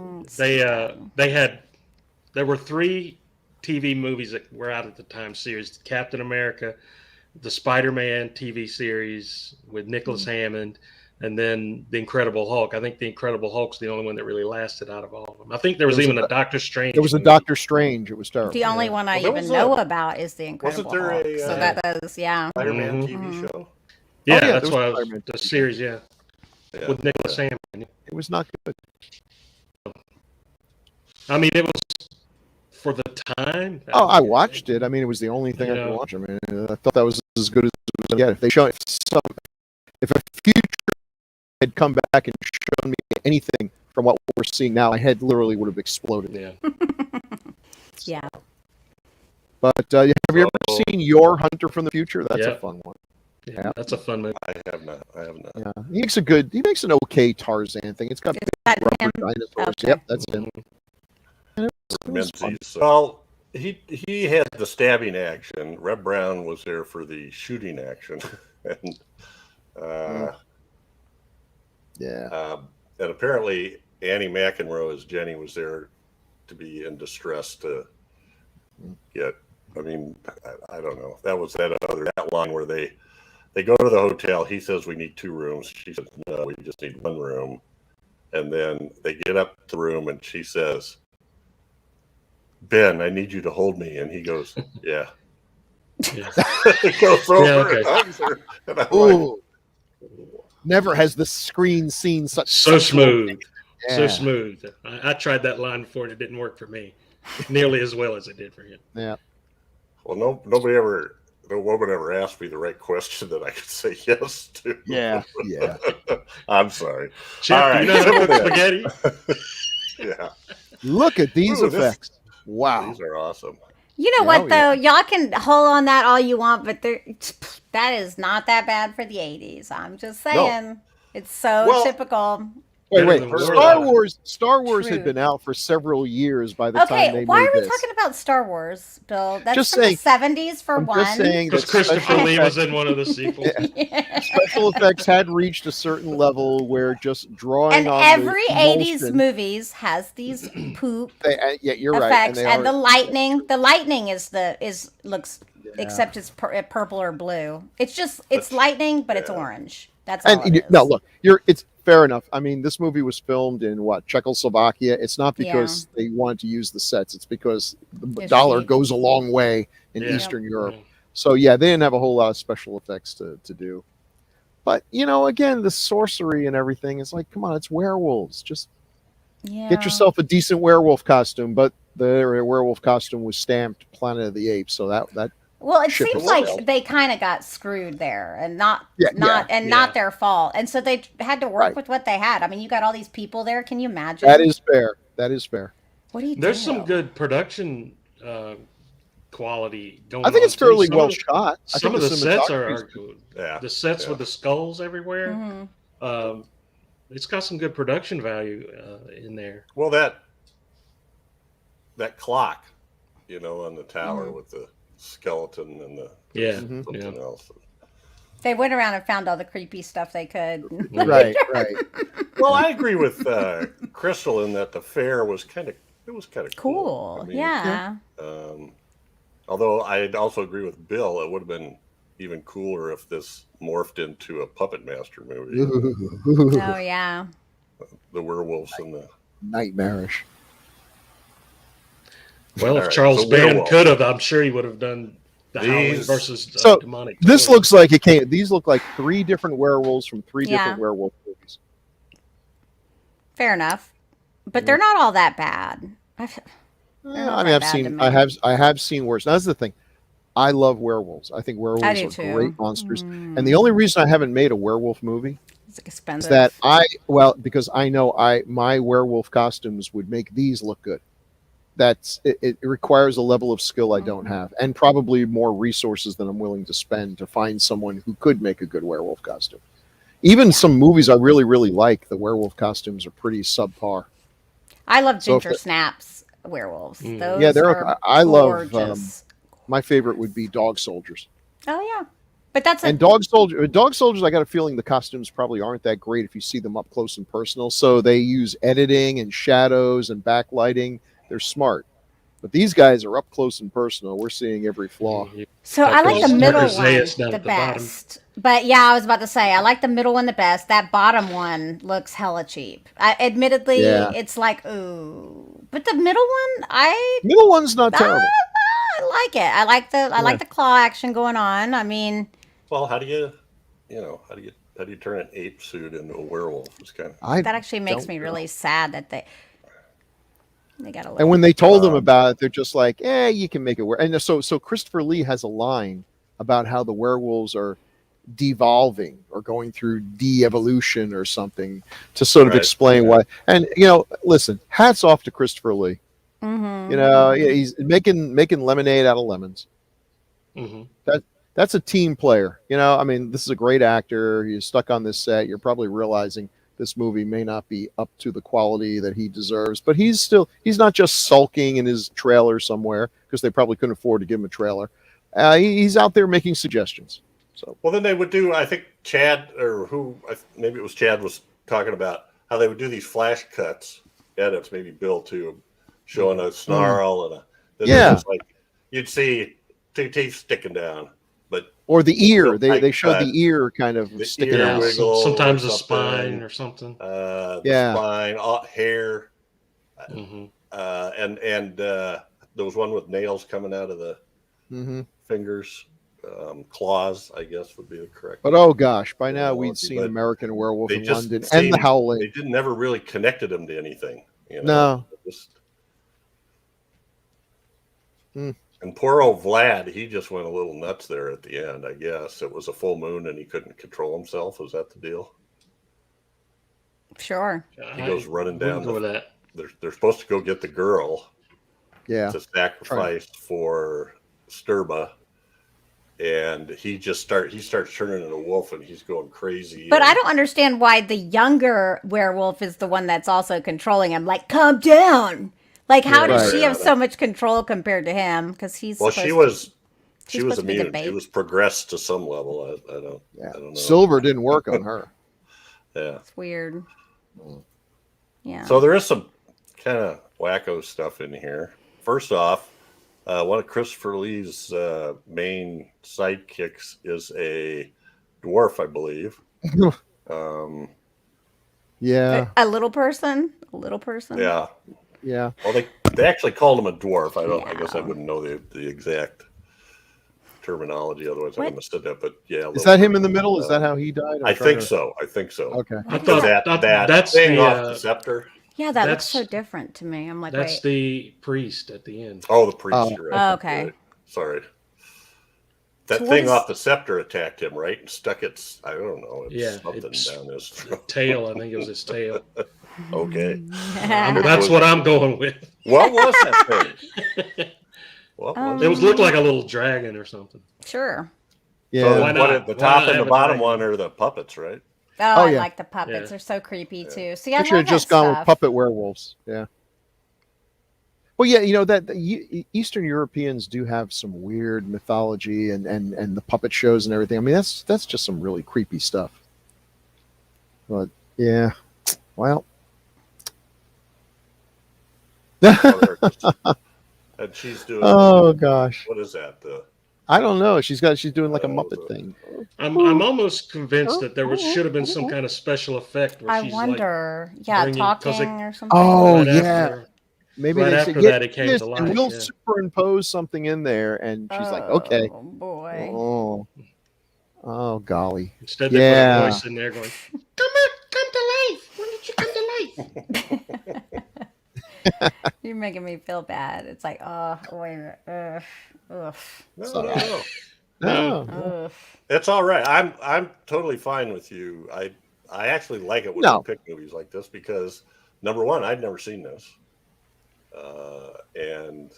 there were 3 TV movies that were out at the time series: Captain America, the Spider-Man TV series with Nicholas Hammond, and then the Incredible Hulk. I think the Incredible Hulk's the only one that really lasted out of all of them. I think there was even a Doctor Strange. There was a movie. Doctor Strange. It was terrible. The only one I Well, there even was know a- about is the Incredible there Hulk. a, So that does, yeah. Spider-Man Mhm. TV show. Yeah, there that's was why a I was, Spider-Man the TV series. Yeah, Yeah. with Nicholas Hammond. It was not good. I mean, it was for the time. Oh, I watched it. I mean, it was the only thing I Yeah. could watch. I mean, I thought that was as good as it was going to get. If a future had come back and shown me anything from what we're seeing now, my head literally would have exploded. Yeah. Yeah. But have you ever So- seen Your Hunter from the Future? That's Yeah. a fun one. Yeah, that's a fun movie. I have not. Yeah, he makes an okay Tarzan thing. It's got big that rubber him? dinosaurs. Okay. Yep, that's him. It was fun. Menzies. Well, he had the stabbing action. Reb Brown was there for the shooting action, and Yeah. and apparently Annie McEnroe as Jenny was there to be in distress to get. I mean, I don't know. That was that line where they go to the hotel. He says we need 2 rooms. She says no, we just need 1 room. And then they get up to the room, and she says, "Ben, I need you to hold me." And he goes, "Yeah." Yeah. It goes over okay. and hugs her. And I'm Ooh. Never has the screen seen such So smooth. Yeah. So smooth. I tried that line before, and it didn't work for me nearly as well as it did for him. Yeah. Well, no woman ever asked me the right question that I could say yes to. Yeah. I'm sorry. Chef, do you know how to cook spaghetti? Yeah. Look at these Ooh, effects. Wow. These are awesome. You know Oh, what though? Y'all can hold on that all you want, but that is not that bad for the 80s. I'm just saying. It's so typical. Wait. Better Star Wars True. had been out for several years by the time Okay, they why made are we this. talking about Star Wars, Bill? That's Just from saying- the 70s for I'm one. just saying that Because Christopher Lee was special in one of the sequels. special effects had reached a certain level where just drawing And on every the 80s emulsion, movies has these poop yeah, you're right. effects, they and are- the lightning. The lightning looks except it's purple or blue. It's lightning, but it's orange. That's all it is. No, look, it's fair enough. I mean, this movie was filmed in Czechoslovakia. It's not because they wanted to use the sets. It's because the It's dollar cheap. goes a long way in Yeah. Eastern Europe. Yeah. So yeah, they didn't have a whole lot of special effects to do. But again, the sorcery and everything is like, come on, it's werewolves. Just get yourself a decent werewolf costume. But the werewolf costume was stamped Planet of the Apes, so that Well, it ship seems is like sailed. they kind of got screwed there, and not Yeah. their fault. And so they had to work Right. with what they had. I mean, you got all these people there. Can you imagine? that is fair. That is fair. What do you There's do? some good production quality going on. I think it's too. fairly Some well of the- shot. I Some think of the sets cinematography's are good. Yeah. the sets Yeah. with the skulls everywhere. Mhm. It's got some good production value in there. Well, that clock, on the tower with the skeleton and the Yeah, Mhm. something else. They went around and found all the creepy stuff they could. Right. Well, I agree with Crystal in that the fair was kind of Cool. I mean, Yeah. Although I also agree with Bill, it would have been even cooler if this morphed into a Puppet Master movie. Oh yeah. The werewolves and the Nightmarish. Well, if right, Charles so Band Werewolf. could have, I'm sure he would have done the Howling These- versus So, demonic. This toys. looks like it came. These look like 3 different werewolves from 3 Yeah. different werewolf movies. Fair enough. But they're not all that bad. Yeah, not I mean, that I've bad seen. to me. I have seen worse. Now, that's the thing. I love werewolves. I think werewolves I do are too. great monsters. And the only reason I haven't made a werewolf movie It's is expensive. that because I know my werewolf costumes would make these look good. It requires a level of skill I don't have, and probably more resources than I'm willing to spend to find someone who could make a good werewolf costume. Even some movies I really, really like, the werewolf costumes are pretty subpar. I love So if Ginger the- Snaps werewolves. Mm. Those Yeah, they're are okay. I love, gorgeous. My favorite would be Dog Soldiers. Oh yeah. But that's And Dog Soldiers, I got a feeling the costumes probably aren't that great if you see them up close and personal. So they use editing and shadows and backlighting. They're smart. But these guys are up close and personal. We're seeing every flaw. So I like the Tucker middle Zayas down one the at the bottom. best. But yeah, I was about to say I like the middle one the best. That bottom one looks hella cheap. Admittedly, Yeah. it's like ooh, but the middle one, Middle one's not terrible. I like it. I like the claw action going on. I mean, well, how do you turn an ape suit into a werewolf? It's kind of that actually makes don't me know. really sad that they got a And when they told them about it, they're just like, you can make it work. And so Christopher Lee has a line about how the werewolves are devolving or going through de-evolution or something to sort of Right. explain why. And, listen, hats off to Christopher Lee. He's making lemonade out of lemons. Mhm. That's a team player. I mean, this is a great actor. He's stuck on this set. You're probably realizing this movie may not be up to the quality that he deserves, but he's not just sulking in his trailer somewhere because they probably couldn't afford to give him a trailer. He's out there making suggestions. So well. Then they would do. I think Chad maybe it was Chad was talking about how they would do these flash cuts, edits, maybe Bill too, showing a snarl and then Yeah. it was like you'd see two teeth sticking down, but Or the ear. Like They showed cut. the ear kind of The sticking ear out. wiggle Sometimes or a spine something. or something. The Yeah. spine, hair, Hmm. and there was one with nails coming out of the Hmm. fingers, claws, I guess would be the correct. But oh gosh, by now we'd terminology, seen but American Werewolf they in just London and The seemed- Howling. They didn't never really connected them to anything. No. Just, Hmm. And poor old Vlad, he just went a little nuts there at the end. I guess it was a full moon and he couldn't control himself. Was that the deal? Sure. He goes running down. Go with that. They're supposed to go get the girl Yeah. to sacrifice for Sturba, and he starts turning into a wolf and he's going crazy. But and, I don't understand why the younger werewolf is the one that's also controlling him. Like, calm down. Like, how does Right. she have so much control compared to him? Because he's Well, supposed she was she's supposed to be the immune. bait. She was progressed to some level. I don't know. Silver didn't work on her. Yeah. It's weird. Yeah. So there is some kind of wacko stuff in here. First off, one of Christopher Lee's main sidekicks is a dwarf, I believe. Yeah. A little person? A little person? Yeah. Yeah. Well, they actually called him a dwarf. I guess I Yeah. wouldn't know the exact terminology. Otherwise, I What? wouldn't have said that. But yeah, Is that him in the middle? Is that how he died? I'm I trying think to- so. I think so. Okay. I Because thought that that's thing the off the scepter. Yeah, that looks That's- so different to me. I'm like, that's wait. the priest at the end. Oh, the priest. Oh. You're right. Oh, okay. You're right. Sorry. That So what thing is- off the scepter attacked him, right? And stuck its, I don't know, it's Yeah, something it's- down his throat. Tail, I think it was his tail. Okay. That's what I'm going with. What was that thing? What was It was looked like a little dragon or something. Sure. Yeah. So Why what not? did the Why top not and have the a bottom dragon? one are the puppets, right? Oh, Oh, I yeah. like the puppets. Yeah. They're so creepy too. See, They I should love have just that gone with stuff. puppet werewolves. Yeah. Well, yeah, that Eastern Europeans do have some weird mythology and the puppet shows and everything. I mean, that's just some really creepy stuff. But yeah, well, And she's doing, oh gosh, what is that? I don't know. She's doing like a Oh, Muppet the- thing. I'm almost convinced that there should have been some kind of special effect where I she's wonder. Yeah, bringing- 'cause talking it- or something. Oh like right yeah, after- maybe right they after said, that it came this, to and life, we'll yeah. superimpose something in there, and she's like, okay. Oh boy. Oh golly. Instead they Yeah. put a voice in there going, come to life. When did you come to life? You're making me feel bad. It's like, oh, wait a minute. Ugh. No, Sorry. no. No. Ugh. It's all right. I'm totally fine with you. I actually like it when No. you pick movies like this because number one, I'd never seen this, and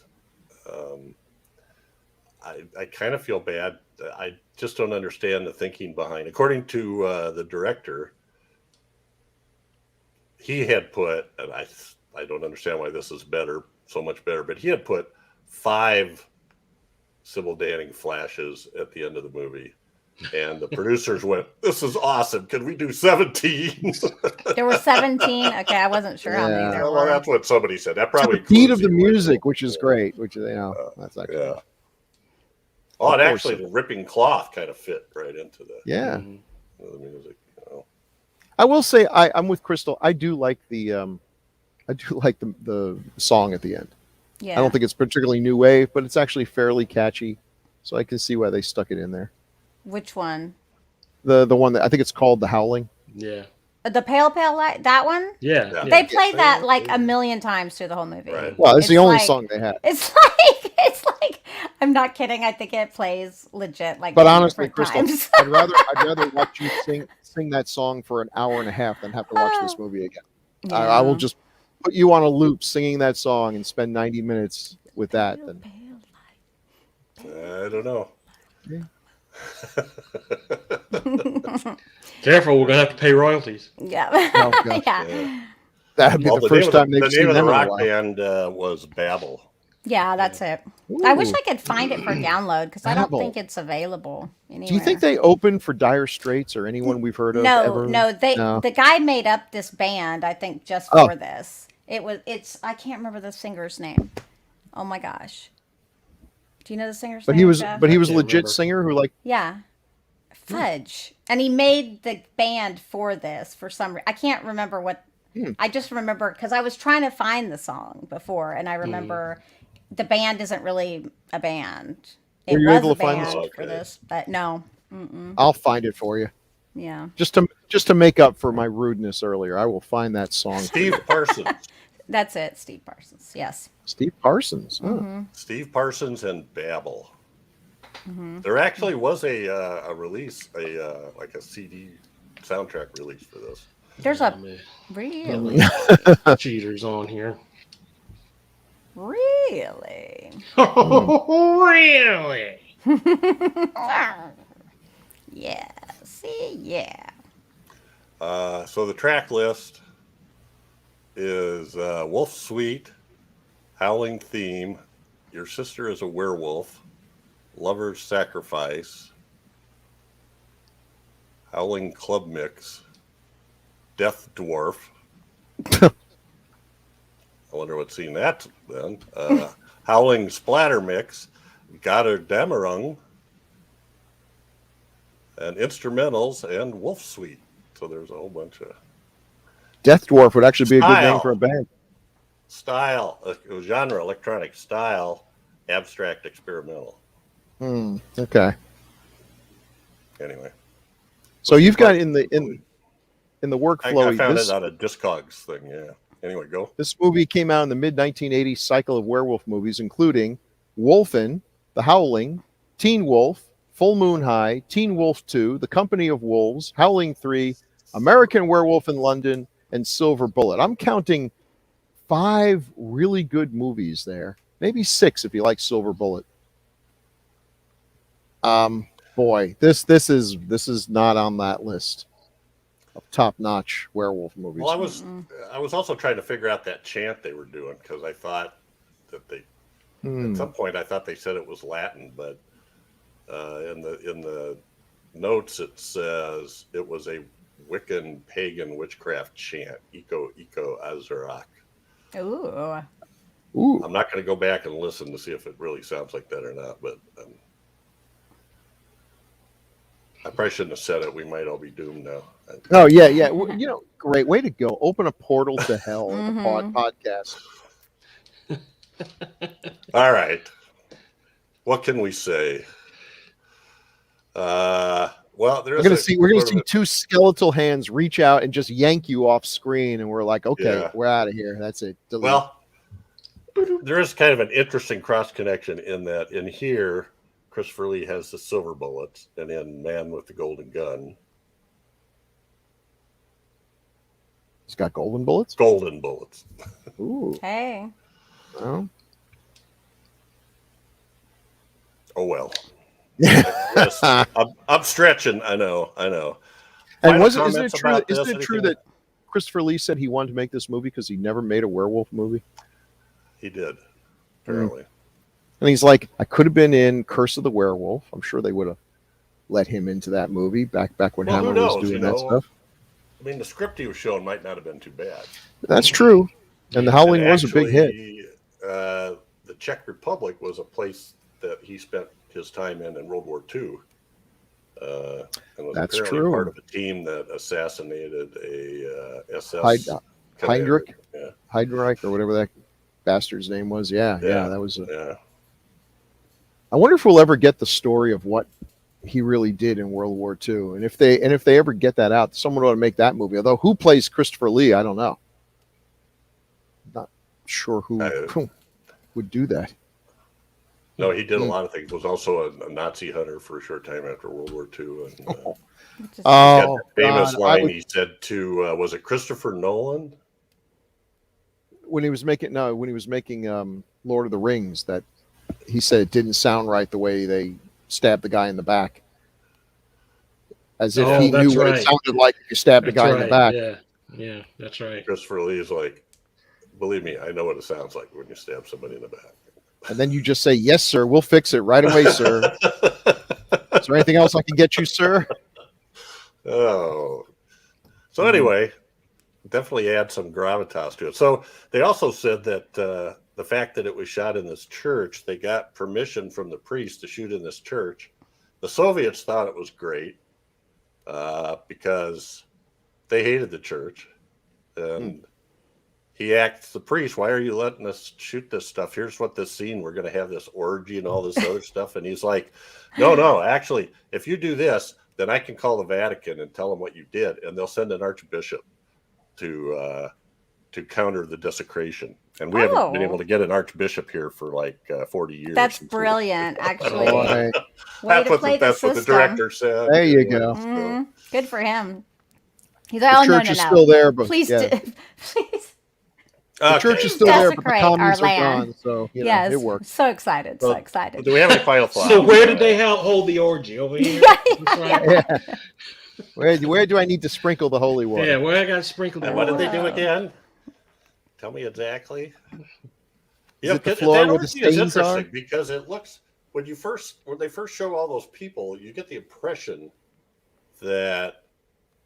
I kind of feel bad. I just don't understand the thinking behind. According to the director, he had put, and I don't understand why this is better, so much better, but he had put 5 Sybil Danning flashes at the end of the movie. And the producers went, "This is awesome. Can we do 17?" There were 17. Okay, I wasn't sure how many Yeah. there Well, were. that's what somebody said. That To probably the beat of includes the original. music, which is Yeah. great. Which that's actually Yeah. Oh, Of and course. actually, the ripping cloth kind of fit right into the yeah. Mhm. music. I will say I'm with Crystal. I do like the song at the end. Yeah. I don't think it's particularly new wave, but it's actually fairly catchy. So I can see why they stuck it in there. Which one? The one that I think it's called The Howling. Yeah. The Pale Light? That one? Yeah. Yeah. yeah. They played that like a million times through the whole movie. Right. Well, it's the only like- song they had. It's like I'm not kidding. I think it plays legit like But 10 honestly, different Crystal, times. I'd rather watch you sing that song for an hour and a half than have to watch this movie again. I will just put you on a loop singing that song and spend 90 minutes with that. Then I don't know. Careful, we're gonna have to pay royalties. Yeah. Oh, gosh. yeah. that'd be Well, the first time the they've name seen of the them in a rock while. band was Babel. Yeah, that's it. I wish Ooh. I could find it for download because I don't Babel. think it's available anywhere. Do you think they opened for Dire Straits or anyone we've heard of? No, ever? no. No. The guy made up this band, I think, just Oh. for this. It's I can't remember the singer's name. Oh my gosh. Do you know the singer's But name? he was, Jeff? but he was a Can't legit remember. singer who like. Yeah. Fudge. And he made the band for this for some I can't remember what. I just remember because I was trying to find the song before, and I remember the band isn't really a band. It Were you was able a to find the band song? for this, but no. I'll find it for you. Yeah. Just to make up for my rudeness earlier, I will find that song. Steve Parsons. That's it, Steve Parsons. Yes. Steve Parsons. Huh. Steve Parsons and Babel. There actually was a release, like a CD soundtrack release for this. There's a really, Cheaters on here. really. Really? Yeah. See, yeah. So the track list is Wolf Suite, Howling Theme, Your Sister is a Werewolf, Lover's Sacrifice, Howling Club Mix, Death Dwarf. I wonder what's seen that then. Howling Splatter Mix, Götterdämmerung, and Instrumentals, and Wolf Suite. So there's a whole bunch of Death Dwarf would actually be a good name Style. for a band. style, genre, electronic style, abstract, experimental. Okay. Anyway, So you've got in the I workflow. found This, it on a Discogs thing. Yeah. Anyway, go. this movie came out in the mid 1980s cycle of werewolf movies, including Wolfen, The Howling, Teen Wolf, Full Moon High, Teen Wolf 2, The Company of Wolves, Howling 3, American Werewolf in London, and Silver Bullet. I'm counting 5 really good movies there. Maybe 6 if you like Silver Bullet. Boy, this is not on that list of top-notch werewolf movies. Well, I was also trying to figure out that chant they were doing because I thought that they at some point I thought they said it was Latin, but in the notes it says it was a Wiccan pagan witchcraft chant, Eco Azurak. Ooh. Ooh. I'm not going to go back and listen to see if it really sounds like that or not, but I probably shouldn't have said it. We might all be doomed now. Oh yeah. Well, great way to go. Open a portal to hell in the podcast. All right. What can we say? Well, We're gonna see 2 skeletal hands reach out and just yank you off screen, and we're like, okay, Yeah. we're out of here. That's it. Delete. Well, there is kind of an interesting cross connection in that in here, Christopher Lee has the silver bullets, and in Man with the Golden Gun, he's got golden bullets. golden bullets. Ooh. Hey. Well. Oh well. Yes, I'm stretching. I know. And Final isn't it comments true? about Isn't this? it true Anything? that Christopher Lee said he wanted to make this movie because he never made a werewolf movie? He did, apparently. And he's like, I could have been in Curse of the Werewolf. I'm sure they would have let him into that movie back when Well, who Hammer was knows, doing you that know? stuff. I mean, the script he was shown might not have been too bad. That's true. And The Howling And was a big hit. The Czech Republic was a place that he spent his time in World War II. And was That's apparently true. part of a team that assassinated a SS Heinrich, Yeah. Heinrich, or whatever that bastard's name was. Yeah, that was. Yeah. I wonder if we'll ever get the story of what he really did in World War II, and if they ever get that out, someone ought to make that movie. Although who plays Christopher Lee, I don't know. Not sure who would do that. No, he did a lot of things. Was also a Nazi hunter for a short time after World War II. And he had that famous line he said to was it Christopher Nolan? When he was making Lord of the Rings, that he said it didn't sound right the way they stabbed the guy in the back, as if he knew what it sounded like if you stabbed the guy in the back. Yeah, that's right. Christopher Lee is like, believe me, I know what it sounds like when you stab somebody in the back. And then you just say, "Yes, sir. We'll fix it right away, sir." Is there anything else I can get you, sir? Oh, so anyway, definitely add some gravitas to it. So they also said that the fact that it was shot in this church, they got permission from the priest to shoot in this church. The Soviets thought it was great because they hated the church. And he asked the priest, "Why are you letting us shoot this stuff? Here's what this scene, we're going to have this orgy and all this other stuff." And he's like, no, actually, if you do this, then I can call the Vatican and tell them what you did, and they'll send an archbishop to counter the desecration. And we haven't been able to get an archbishop here for like 40 years. That's brilliant, actually. Boy. Way to play that's the what the system. director said. There you go. Mm-hmm. Good for him. He's The like, oh, church no. is still there, but Please, yeah. please. The church is still there, but the Desecrate our communists are land. gone, so Yes. it works. So excited. So excited. Do we have any final thoughts? So where did they hold the orgy? Over here? Yeah. Yeah. Where do I need to sprinkle the holy water? Yeah, where I got sprinkled. And what did they do again? Tell me exactly. Is it the floor where the stains are? Because it looks, when they first show all those people, you get the impression that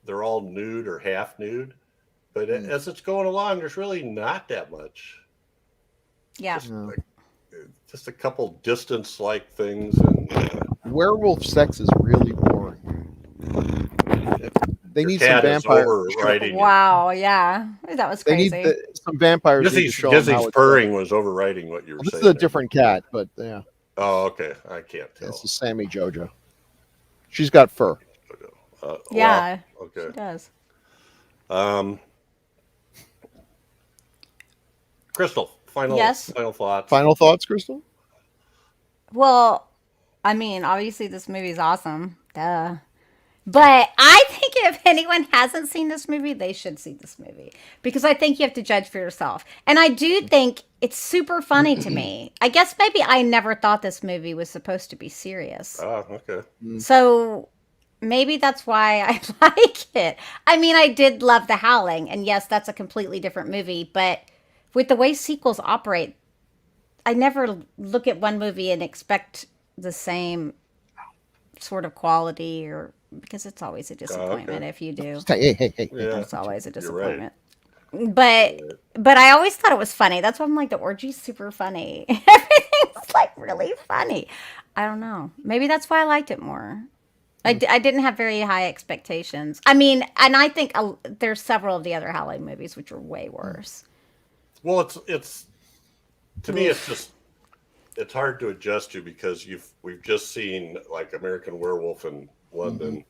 they're all nude or half nude, but as it's going along, there's really not that much. Yeah. Just a couple distance-like things. And Werewolf sex is really boring. They need some vampire. Wow. Yeah. That was crazy. They need some vampires. Gizzy's purring was overriding what you were saying. This is a different cat, but yeah. Oh, okay. I can't tell. This is Sammy Jojo. She's got fur. Yeah. Wow. Okay. She does. Crystal, final thoughts. Final thoughts, Crystal? Well, I mean, obviously this movie is awesome. Duh. But I think if anyone hasn't seen this movie, they should see this movie. Because I think you have to judge for yourself. And I do think it's super funny to me. I guess maybe I never thought this movie was supposed to be serious. Oh, okay. So maybe that's why I like it. I mean, I did love The Howling. And yes, that's a completely different movie. But with the way sequels operate, I never look at one movie and expect the same sort of quality, or because it's always a disappointment if you do. Hey. Yeah, it's always a disappointment. Right. But I always thought it was funny. That's why I'm like, the orgy's super funny. Everything's like really funny. I don't know. Maybe that's why I liked it more. I didn't have very high expectations. I mean, and I think there's several of the other Howling movies which are way worse. Well, it's to me, it's hard to adjust to because we've just seen like American Werewolf in London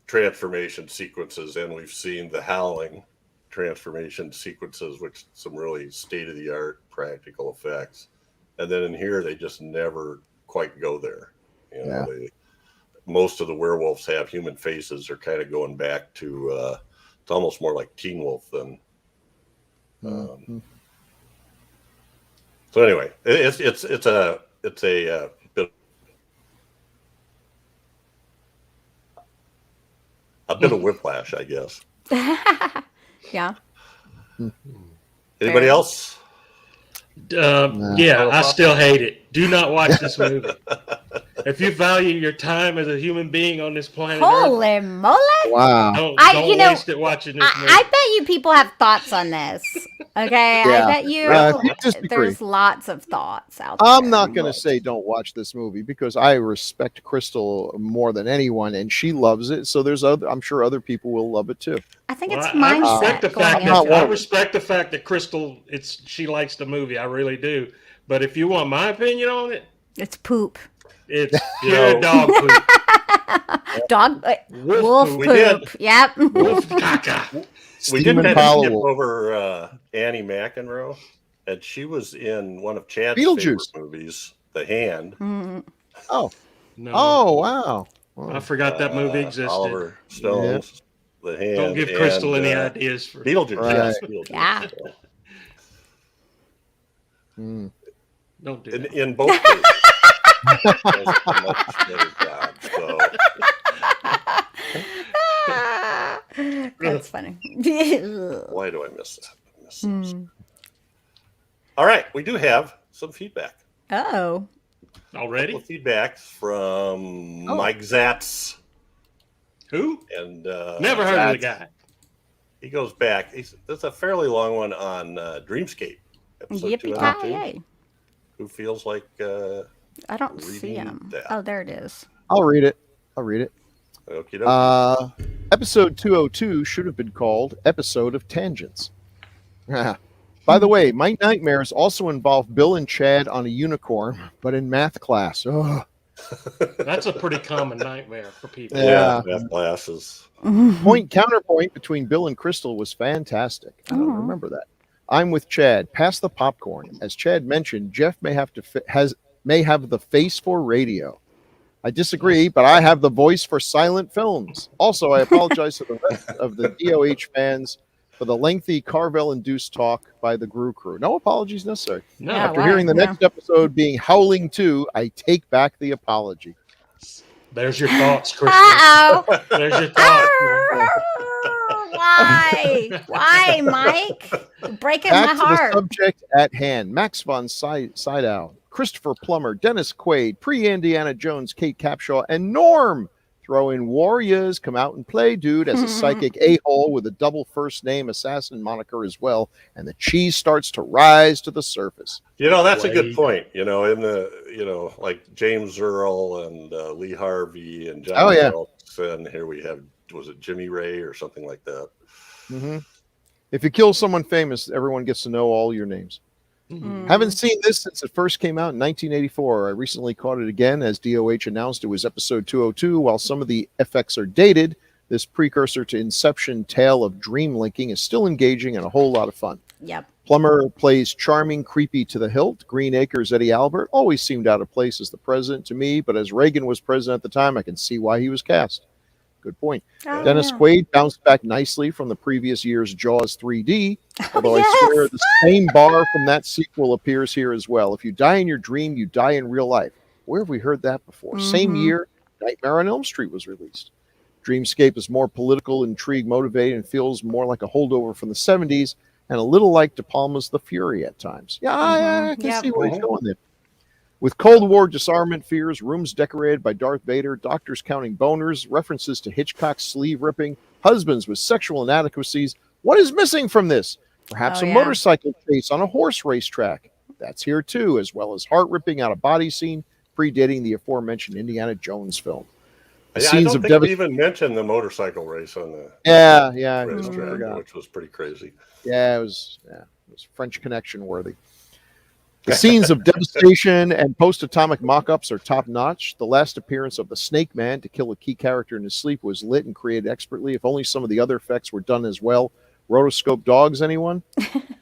transformation sequences, and we've seen The Howling transformation sequences, which some really state-of-the-art practical effects, and then in here they just never quite go there. You know, most of the werewolves have human faces. They're kind of going back to it's almost more like Teen Wolf than. So anyway, it's a bit of whiplash, I guess. Yeah. Anybody else? Yeah, I still hate it. Do not watch this movie. If you value your time as a human being on this planet Holy moly! Wow. don't waste it watching this movie. I bet you people have thoughts on this. Okay, Yeah. I bet you there's lots of thoughts out there. I'm not going to say don't watch this movie because I respect Crystal more than anyone, and she loves it. So I'm sure other people will love it too. I think it's I mindset. respect the fact that Crystal, she likes the movie. I really do. But if you want my opinion on it, It's poop. it's pure dog poop. Wolf poop. We poop. did. Yep. Wolf caca. We did Stephen kind of Powell. skip over Annie McEnroe, and she was in one of Chad's Beetlejuice. favorite movies, The Hand. Oh. No, Oh, wow. I forgot that movie existed. Oliver Stone's The Hand. Don't give Crystal and, any ideas for Beetlejuice. Right. Yes, Beetlejuice. Yeah. Don't do In, that. in both cases. does a much better job, so. That's funny. Why do I miss that? All right, we do have some feedback. Oh. Already? Couple of feedbacks from Mike Zatz Who? and Never heard of the guy. he goes back. There's a fairly long one on Dreamscape. Episode Yippee-ki-yay. Who feels like I don't see reading him. that? Oh, there it is. I'll read it. Okie dokie. Episode 202 should have been called Episode of Tangents. By the way, my nightmares also involve Bill and Chad on a unicorn, but in math class. Ugh. That's a pretty common nightmare for people. Yeah. Math classes. Counterpoint between Bill and Crystal was fantastic. I don't remember that. I'm with Chad. Pass the popcorn. As Chad mentioned, Jeff may have the face for radio. I disagree, but I have the voice for silent films. Also, I apologize to the rest of the DOH fans for the lengthy Carvel-induced talk by the Grue-Crew. No apologies necessary. No. After hearing the next episode being Howling II, I take back the apology. There's your thoughts, Crystal. Uh-oh. There's your thoughts. Why, Mike? You're breaking Back my to heart. the subject at hand. Max von Sydow, Christopher Plummer, Dennis Quaid, pre-Indiana Jones, Kate Capshaw, and Norm. Throw in Warriors, come out and play, dude, as a psychic a-hole with a double first name assassin moniker as well, and the cheese starts to rise to the surface. That's a good point. In the, like James Earl and Lee Harvey and John Wilkes, and here we have, was it Jimmy Ray or something like that? Mm-hmm. If you kill someone famous, everyone gets to know all your names. Haven't seen this since it first came out in 1984. I recently caught it again as DOH announced it was episode 202. While some of the effects are dated, this precursor to Inception tale of dream linking is still engaging and a whole lot of fun. Yep. Plummer plays charming, creepy to the hilt. Green Acres Eddie Albert always seemed out of place as the president to me, but as Reagan was president at the time, I can see why he was cast. Good point. Oh, Dennis Quaid bounced back nicely from the previous year's Jaws 3D, although I swear the same bar from that sequel appears here as well. If you die in your dream, you die in real life. Where have we heard that before? Same year, Nightmare on Elm Street was released. Dreamscape is more political, intrigue motivated, and feels more like a holdover from the 70s and a little like De Palma's The Fury at times. Yeah, I can see where he's going there. With Cold War disarmament fears, rooms decorated by Darth Vader, doctors counting boners, references to Hitchcock's sleeve ripping, husbands with sexual inadequacies, what is missing from this? Perhaps a motorcycle chase on a horse racetrack. That's here too, as well as heart-ripping out a body scene predating the aforementioned Indiana Jones film. I don't think we even mentioned the motorcycle race on the racetrack, which was pretty crazy. Yeah, it was French Connection worthy. The scenes of devastation and post-atomic mock-ups are top-notch. The last appearance of the Snake Man to kill a key character in his sleep was lit and created expertly. If only some of the other effects were done as well. Rotoscope dogs, anyone?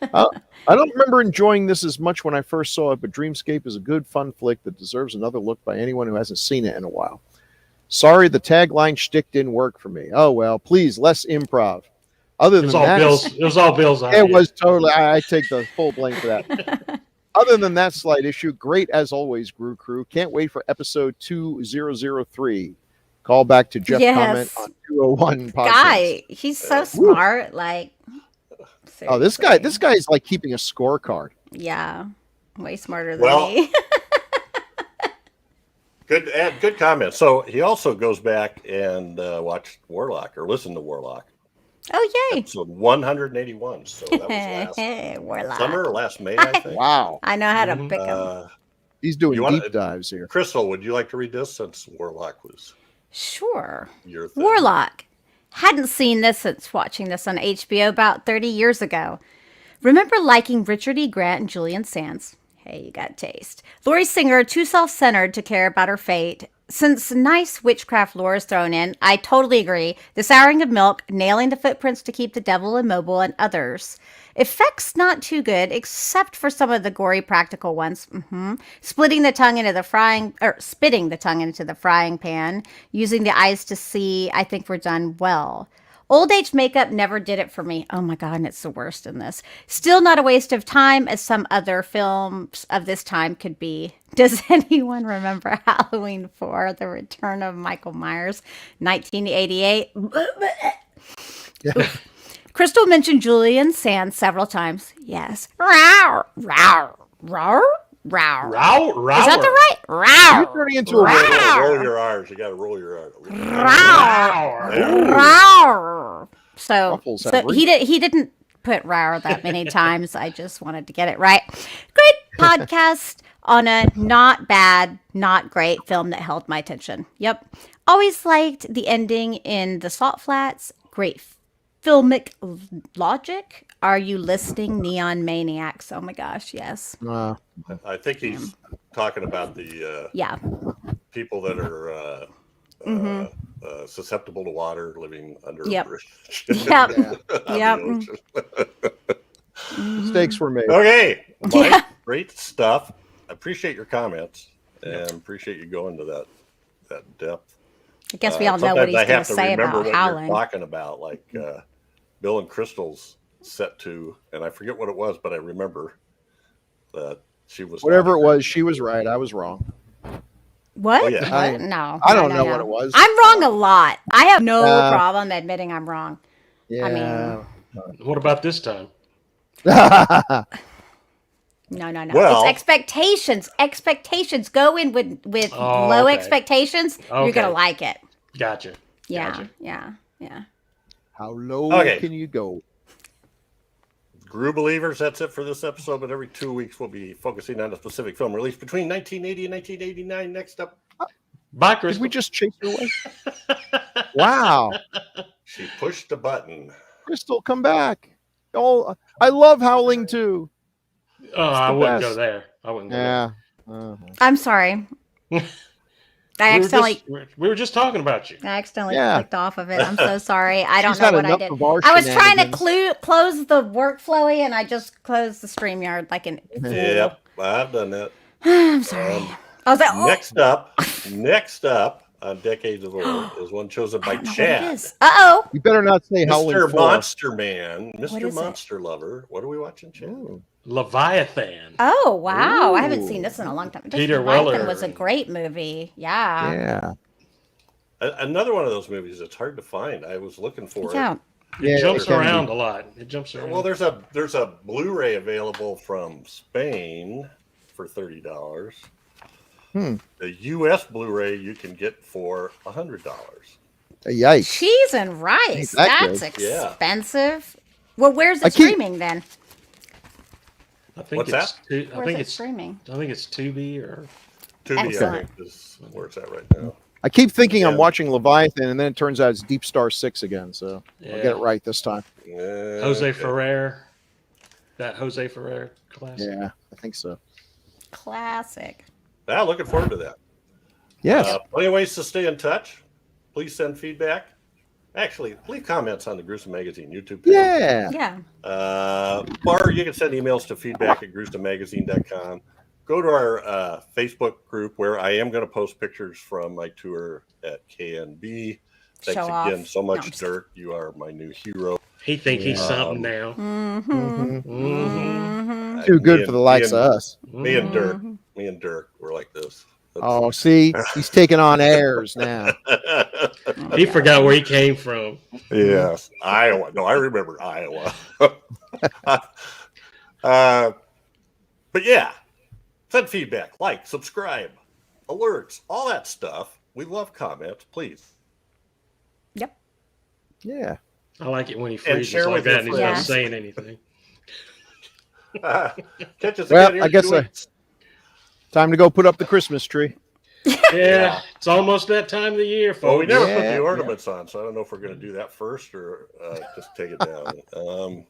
I don't remember enjoying this as much when I first saw it, but Dreamscape is a good, fun flick that deserves another look by anyone who hasn't seen it in a while. Sorry, the tagline shtick didn't work for me. Oh, well, please, less improv. Other than that, it was all Bill's idea. It was totally, I take the full blame for that. Other than that slight issue, great as always, Grue-Crew. Can't wait for episode 2003. Call back to Jeff comment on 201 podcast. Guy, he's so smart. Like, seriously. Oh, this guy is like keeping a scorecard. Yeah, way smarter than me. Good comment. So he also goes back and watched Warlock or listened to Warlock. Oh, yay. Episode 181. So that was last summer or last May, I think. Wow. I know how to pick him. He's doing deep dives here. Crystal, would you like to read this since Warlock was your thing? Warlock. Hadn't seen this since watching this on HBO about 30 years ago. Remember liking Richard E. Grant and Julian Sands? Hey, you got taste. Laurie Singer, too self-centered to care about her fate. Since nice witchcraft lore is thrown in, I totally agree. The souring of milk, nailing the footprints to keep the devil immobile, and others. Effects not too good, except for some of the gory practical ones. Spitting the tongue into the frying pan, using the eyes to see, I think were done well. Old age makeup never did it for me. Oh my God, and it's the worst in this. Still not a waste of time as some other films of this time could be. Does anyone remember Halloween 4, The Return of Michael Myers, 1988? Yeah. Crystal mentioned Julian Sands several times. Yes. Row, row, row, row. Row? Is that the right? Row. You're turning into a roll your R's. You got to roll your R's. Row. Row. So, Ruffles have so reach. he didn't put rar that many times. I just wanted to get it right. Great podcast on a not bad, not great film that held my attention. Yep. Always liked the ending in The Salt Flats. Great filmic logic. Are you listening, Neon Maniacs? Oh my gosh, yes. I think he's talking about the Yeah. people that are susceptible to water, living under Yep. a bridge. Yep. On Yep. the ocean. Mistakes were made. Okay, Mike, Yeah. great stuff. I appreciate your comments and appreciate you going to that depth. I guess we all know what Sometimes he's I going have to to say remember about what Howling. you're talking about, like Bill and Crystal's set to, and I forget what it was, but I remember that she was Whatever it was, she was right. I was wrong. What? Oh, yeah. What? No. I don't no, know no. what it was. I'm wrong a lot. I have no problem admitting I'm wrong. Yeah. What about this time? No. Well- It's expectations. Expectations. Go in with Oh, low okay. expectations. You're Okay. going to like it. Gotcha. Yeah. Gotcha. Yeah. How low Okay. can you go? Grue believers, that's it for this episode, but every 2 weeks we'll be focusing on a specific film released between 1980 and 1989. Next up, Bye, Did Crystal. we just chase her away? Wow. she pushed a button. Crystal, come back. Oh, I love Howling II. Oh, I the wouldn't best. go there. I wouldn't go Yeah. I'm sorry. I there. accidentally We were just talking about you. Yeah. clicked off of it. I'm so sorry. I don't She's know had what I enough did. of our I was trying to shenanigans. close the workflowy and I just closed the StreamYard like an fool. Yep, I've done that. I'm sorry. I was like, oh, Next up on Decades of Horror is one chosen I by don't know what Chad. it is. Uh-oh. You better not say Howling Mr. 4. Monster Man, What Mr. is it? Monster Lover. What are we watching, Chad? Ooh. Leviathan. Oh, wow. I haven't Ooh. seen this in a long time. Peter Leviathan Weller. was a great movie. Yeah. Yeah. Another one of those movies that's hard to find. I was looking for Yeah. It Yeah, jumps it can around be. a lot. It jumps it. around. Well, there's a Blu-ray available from Spain for $30. The U.S. Blu-ray you can get for $100. Yikes. Cheese and rice. Ain't that That's good? Yeah. expensive. Well, where's I it keep- streaming then? I think What's it's that? tu- I Where's think it it's streaming? I think it's Tubi or Tubi, I Excellent. think, is where it's at right now. I keep thinking I'm Yeah. watching Leviathan, and then it turns out it's Deep Star 6 again, so I'll get Yeah. it right this time. Jose Okay. Ferrer. That Jose Ferrer classic. Yeah, I think so. Classic. Now, looking forward to that. Yes. Plenty of ways to stay in touch. Please send feedback. Actually, leave comments on the Gruesome Magazine YouTube page. Yeah. Yeah. Or you can send emails to feedback@grusomemagazine.com. Go to our Facebook group where I am going to post pictures from my tour at KNB. Thanks Show again off. so No, much, I'm just- Dirk. You are my new hero. He think he's Yeah. something now. Mm-hmm. Mhm. Mm-hmm. Too good Me for the and- likes me of and- us. Me and Dirk. Mhm. Me and Dirk were like this. Oh, see, he's taking on airs now. He forgot where he came from. Yes, Iowa. No, I remember Iowa. But yeah, send feedback, like, subscribe, alerts, all that stuff. We love comments, please. Yep. Yeah. I like it when he freezes share like with that your and he's not friends. saying anything. Catch us Well, again here I in guess 2 weeks. Time to go put up the Christmas tree. Yeah, it's almost that time of the year, folks. Well, we never put Yeah, the ornaments on, so I don't know if we're going to do that first or just take it down.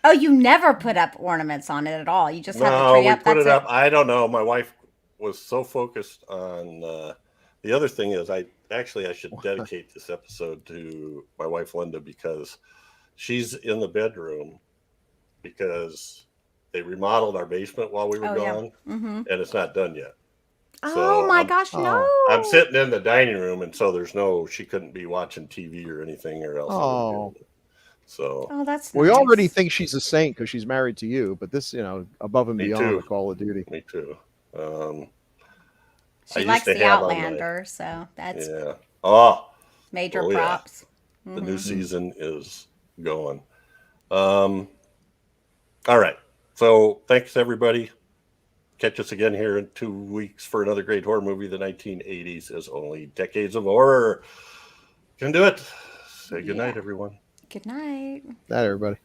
Oh, you never put up ornaments on it at all. You just have the No, tree we up. put That's it up. I don't know. My wife was so focused on the other thing is I should dedicate this episode to my wife Linda because she's in the bedroom because they remodeled our basement while we were Oh, yeah. gone Mm-hmm. and it's not done yet. Oh So my I'm- gosh, no! I'm sitting in the dining room and so she couldn't be watching TV or anything or else. I would've Oh. given it. So Oh, that's We nice. already think she's a saint because she's married to you, but this, above and Me beyond too. the Call of Duty. me too. I She used likes to the have on my- Outlander, so that's Yeah. Oh, major Oh, yeah. props. the new season is going. All right. So thanks everybody. Catch us again here in 2 weeks for another great horror movie. The 1980s is only Decades of Horror. Can do it. Say goodnight, Yeah. everyone. Good night. Night, everybody.